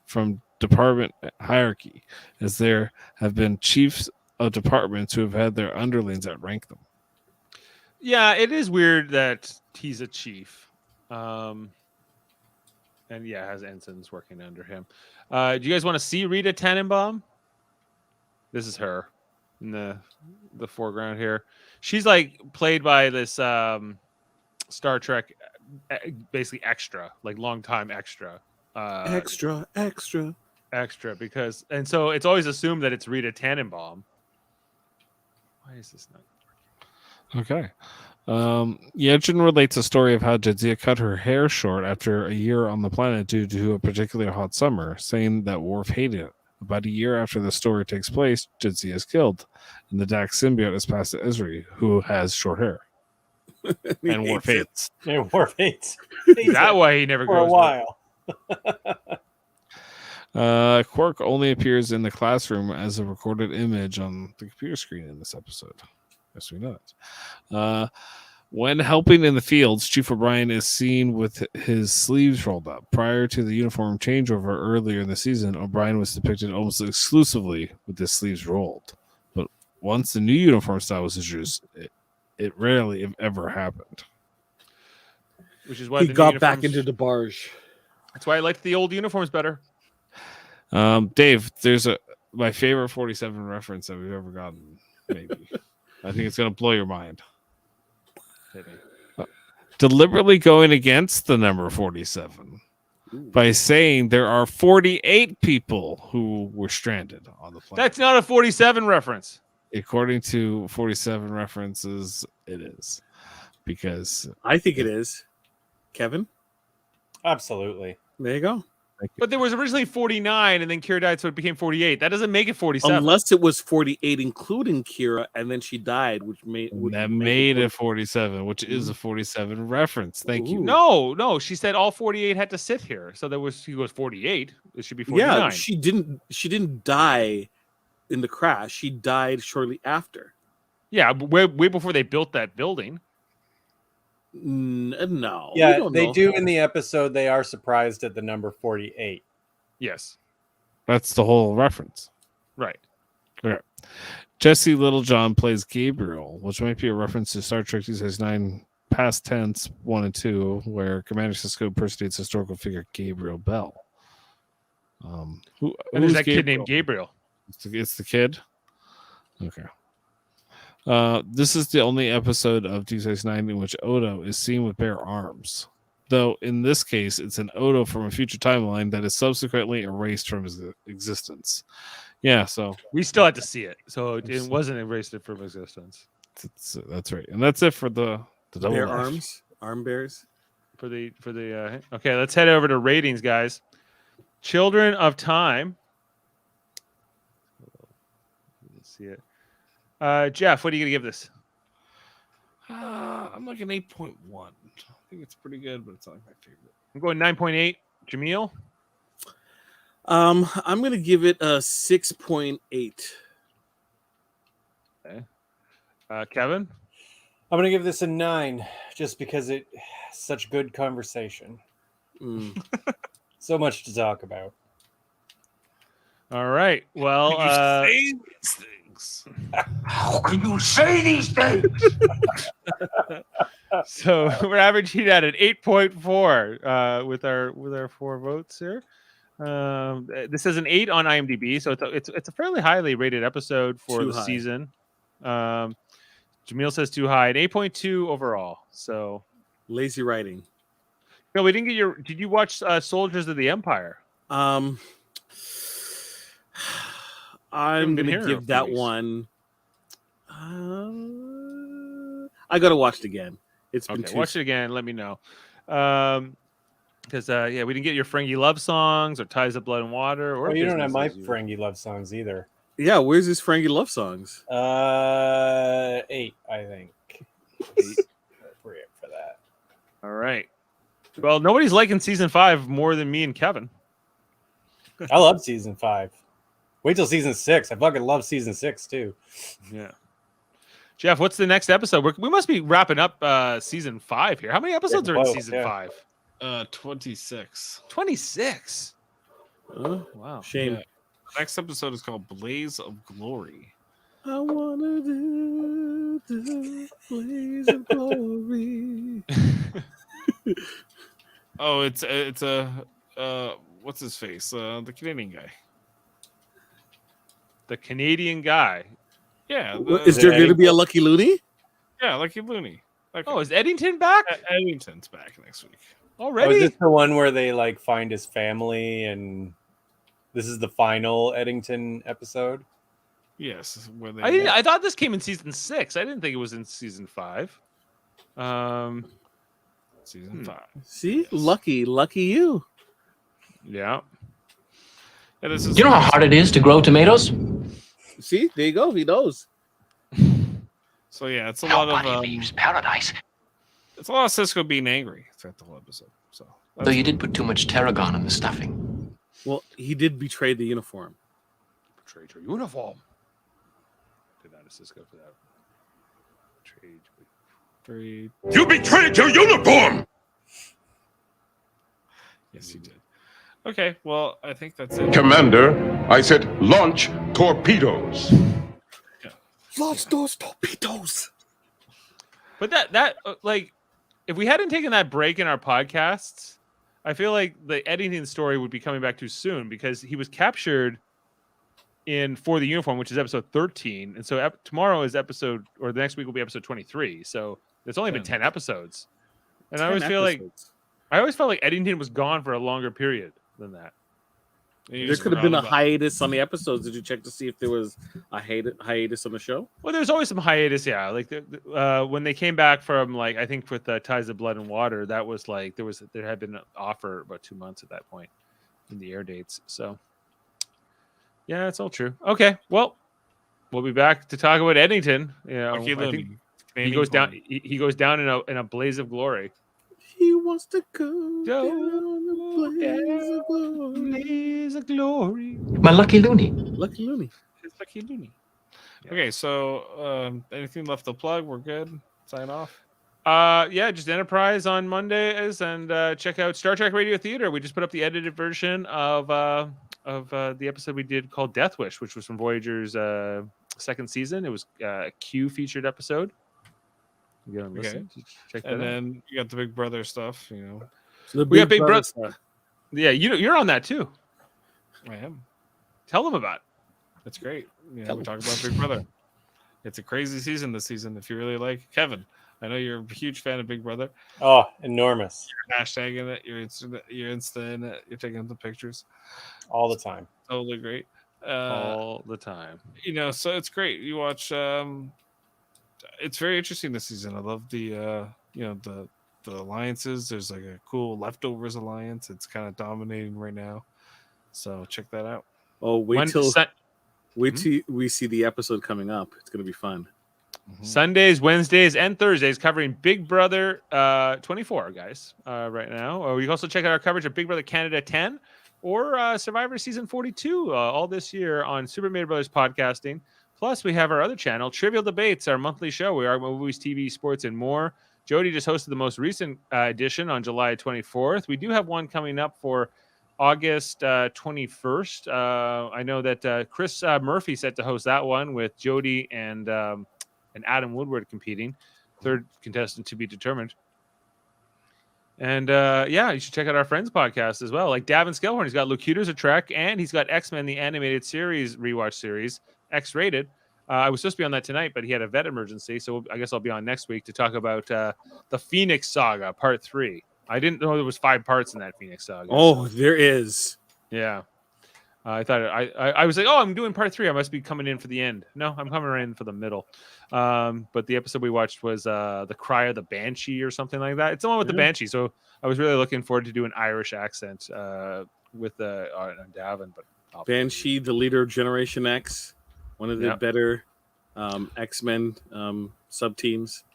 D: from department hierarchy, as there have been chiefs of departments who have had their underlings outrank them.
E: Yeah, it is weird that he's a chief. And yeah, has ensigns working under him. Do you guys want to see Rita Tannenbaum? This is her in the foreground here. She's like played by this Star Trek basically extra, like long time extra. Extra, because and so it's always assumed that it's Rita Tannenbaum. Why is this not
D: okay? Yedrin relates a story of how Jadzia cut her hair short after a year on the planet due to a particularly hot summer, saying that Worf hated it. About a year after the story takes place, Jadzia is killed, and the Dax symbiote is passed to Ezri, who has short hair. And Worf hates.
F: Yeah, Worf hates.
E: That way he never
F: for
E: grows
F: a while.
D: Quark only appears in the classroom as a recorded image on the computer screen in this episode. Yes, we know that. When helping in the fields, Chief O'Brien is seen with his sleeves rolled up. Prior to the uniform changeover earlier in the season, O'Brien was depicted almost exclusively with his sleeves rolled. But once the new uniform style was introduced, it rarely, if ever, happened.
E: Which is why
H: he got back into the barge.
E: That's why I liked the old uniforms better.
D: Dave, there's my favorite 47 reference that we've ever gotten. Maybe I think it's gonna blow your mind. Deliberately going against the number 47 by saying there are 48 people who were stranded on the planet.
E: That's not a 47 reference.
D: According to 47 references, it is. Because
H: I think it is. Kevin?
F: Absolutely.
H: There you go.
E: But there was originally 49, and then Kira died, so it became 48. That doesn't make it 47.
H: Unless it was 48, including Kira, and then she died, which made
D: it 47, which is a 47 reference. Thank you.
E: No. She said all 48 had to sit here, so she was 48. It should be 49.
H: Yeah, she didn't die in the crash. She died shortly after.
E: Yeah, way before they built that building.
H: No.
F: Yeah, they do in the episode. They are surprised at the number 48.
E: Yes.
D: That's the whole reference.
E: Right.
D: Okay. Jesse Littlejohn plays Gabriel, which might be a reference to Star Trek DS9 past tense 1 and 2, where Commander Sisko impersonates historical figure Gabriel Bell.
E: And there's that kid named Gabriel.
D: It's the kid? Okay. This is the only episode of DS9 in which Odo is seen with bare arms. Though in this case, it's an Odo from a future timeline that is subsequently erased from his existence. Yeah, so
E: we still had to see it, so it wasn't erased from existence.
D: That's right, and that's it for the double
H: bare
D: life.
H: arm bears.
E: For the okay, let's head over to ratings, guys. Children of Time. Let's see it. Jeff, what are you gonna give this?
D: I'm like an 8.1. I think it's pretty good, but it's not my favorite.
E: I'm going 9.8. Jaemeel?
H: I'm gonna give it a 6.8.
E: Okay. Kevin?
F: I'm gonna give this a 9, just because it's such good conversation. So much to talk about.
E: All right. Well,
B: say these things? How can you say these things?
E: So we're averaging at an 8.4 with our 4 votes here. This is an 8 on IMDb, so it's a fairly highly rated episode for
H: Too
E: the
H: high.
E: season. Jaemeel says too high, an 8.2 overall. So
H: Lazy writing.
E: no, we didn't get your. Did you watch Soldiers of the Empire?
H: I'm
E: been
H: gonna
E: hearing
H: give
E: of
H: that
E: these.
H: one. I gotta watch it again. It's been
E: Okay, watch it again. Let me know. Because we didn't get your Ferengi love songs or Ties of Blood and Water. Or
F: Well, you don't have my
E: Business as usual.
F: Ferengi love songs either.
H: Yeah, where's his Ferengi love songs?
F: 8, I think. 8 appropriate for that.
E: All right. Well, nobody's liking season 5 more than me and Kevin.
F: I love season 5. Wait till season 6. I fucking love season 6 too.
E: Yeah. Jeff, what's the next episode? We must be wrapping up season 5 here. How many episodes are in
F: close,
E: season
F: yeah.
E: 5?
D: 26.
E: 26. Wow.
H: Shame.
D: Yeah. Next episode is called Blaze of Glory.
H: I wanna do the blaze of glory.
D: Oh, it's a what's his face? The Canadian guy.
E: The Canadian guy.
D: Yeah.
H: Is there going to be a Lucky Looney?
D: Yeah, Lucky Looney. Okay.
E: Oh, is Eddington back?
D: Eddington's back next week.
E: Already?
F: Is this the one where they like find his family and this is the final Eddington episode?
D: Yes. Where they
E: I thought this came in season 6. I didn't think it was in season 5.
D: Season 5.
H: See? Yes. Lucky you.
E: Yeah.
D: Yeah, this is
G: You know how hard it is to grow tomatoes?
H: See? There you go. He knows.
D: So yeah, it's a lot of
G: leaves paradise.
D: it's a lot of Cisco being angry throughout the whole episode. So
G: Though you did put too much tarragon in the stuffing.
H: Well, he did betray the uniform.
E: Betrayed your uniform. Did not assist Cisco for that. Betrayed.
B: You betrayed your uniform!
D: Yes, he did. Okay, well, I think that's it.
B: Commander, I said launch torpedoes.
H: Launch those torpedoes.
E: But that like, if we hadn't taken that break in our podcasts, I feel like the Eddington story would be coming back too soon because he was captured in For the Uniform, which is episode 13. And so tomorrow is episode, or the next week will be episode 23. So it's only been 10 episodes. And I always felt like Eddington was gone for a longer period than that.
H: There could have been a hiatus on the episodes. Did you check to see if there was a hiatus on the show?
E: Well, there's always some hiatus, yeah. Like when they came back from, like, I think with Ties of Blood and Water, that was like there had been an offer about 2 months at that point in the air dates. So yeah, it's all true. Okay, well, we'll be back to talk about Eddington. You know, I think he goes down. He goes down in a blaze of glory.
H: He wants to go down the blaze of glory.
G: My Lucky Looney.
H: Lucky Looney.
D: It's Lucky Looney. Yeah. Okay, so anything left to plug? We're good. Sign off.
E: Yeah, just Enterprise on Mondays, and check out Star Trek Radio Theater. We just put up the edited version of the episode we did called Death Wish, which was from Voyager's second season. It was a Q featured episode. You gotta listen. Check that out.
D: Then you got the Big Brother stuff, you know.
H: So
E: we got Big Brother stuff. Yeah, you're on that too.
D: I am.
E: Tell them about it.
D: That's great. Yeah, we talk about Big Brother. It's a crazy season this season. If you really like Kevin, I know you're a huge fan of Big Brother.
F: Oh, enormous!
D: You're hashtagging it. You're Insta in it. You're taking the pictures
F: all the time.
D: Totally great.
E: All the time.
D: You know, so it's great. You watch. It's very interesting this season. I love the the alliances. There's like a cool Leftovers alliance. It's kind of dominating right now. So check that out.
H: Oh, wait till we see the episode coming up. It's going to be fun.
E: Mm-hmm. Sundays, Wednesdays, and Thursdays covering Big Brother 24, guys, right now. You can also check out our coverage of Big Brother Canada 10 or Survivor Season 42 all this year on Super Mario Brothers Podcasting. Plus, we have our other channel, Trivial Debates, our monthly show. We are movies, TV, sports, and more. Jody just hosted the most recent edition on July 24th. We do have one coming up for August 21st. I know that Chris Murphy set to host that one with Jody and Adam Woodward competing. Third contestant to be determined. And you should check out our friends' podcast as well. Like Davin Skellhorn, he's got Locutors of Trek, and he's got X-Men, the animated series, rewatch series, X-rated. I was supposed to be on that tonight, but he had a vet emergency, so I guess I'll be on next week to talk about the Phoenix Saga, Part 3. I didn't know there was 5 parts in that Phoenix Saga.
H: Oh, there is.
E: Yeah. I thought I was like, oh, I'm doing Part 3. I must be coming in for the end. No, I'm coming right in for the middle. But the episode we watched was The Cry of the Banshee or something like that. It's the one with the Banshee. So I was really looking forward to do an Irish accent with Davin. But
H: Banshee, the leader of Generation X, one of the better X-Men sub-teams.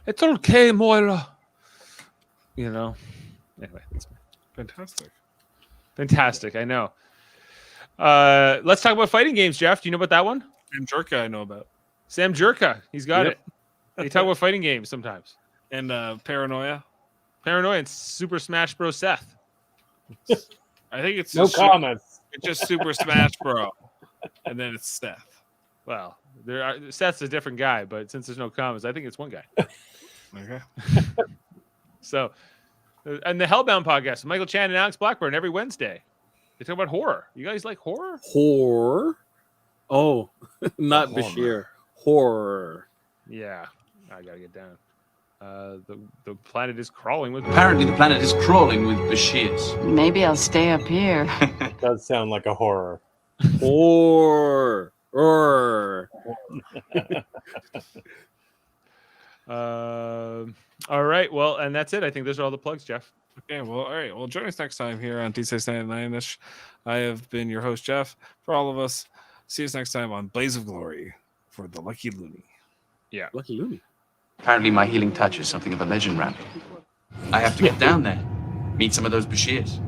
E: It's okay, Moira. Anyway, it's fantastic. I know. Let's talk about fighting games, Jeff. Do you know about that one?
D: Sam Jerka, I know about.
E: Sam Jerka, he's got it. They talk about fighting games sometimes.
D: And Paranoia.
E: Paranoia and Super Smash Bros. Seth.
D: I think it's
F: no comments.
D: It's just Super Smash Bro. And then it's Seth.
E: Well, Seth's a different guy, but since there's no comments, I think it's one guy.
D: Okay.
E: So, and the Hellbound podcast, Michael Chan and Alex Blackburn every Wednesday. They talk about horror. You guys like horror?
H: Horror? Oh, not Bashir. Horror.
E: Yeah, I gotta get down. The planet is crawling with.
G: Apparently, the planet is crawling with Bashirs.
K: Maybe I'll stay up here.
F: Does sound like a horror.
H: Horror.
E: All right. Well, and that's it. I think those are all the plugs, Jeff.
D: Okay, well, all right. Well, join us next time here on D699ish. I have been your host, Jeff. For all of us, see us next time on Blaze of Glory for the Lucky Looney.
E: Yeah.
H: Lucky Looney.
G: Apparently, my healing touch is something of a legend, Randy. I have to get down there, meet some of those Bashirs.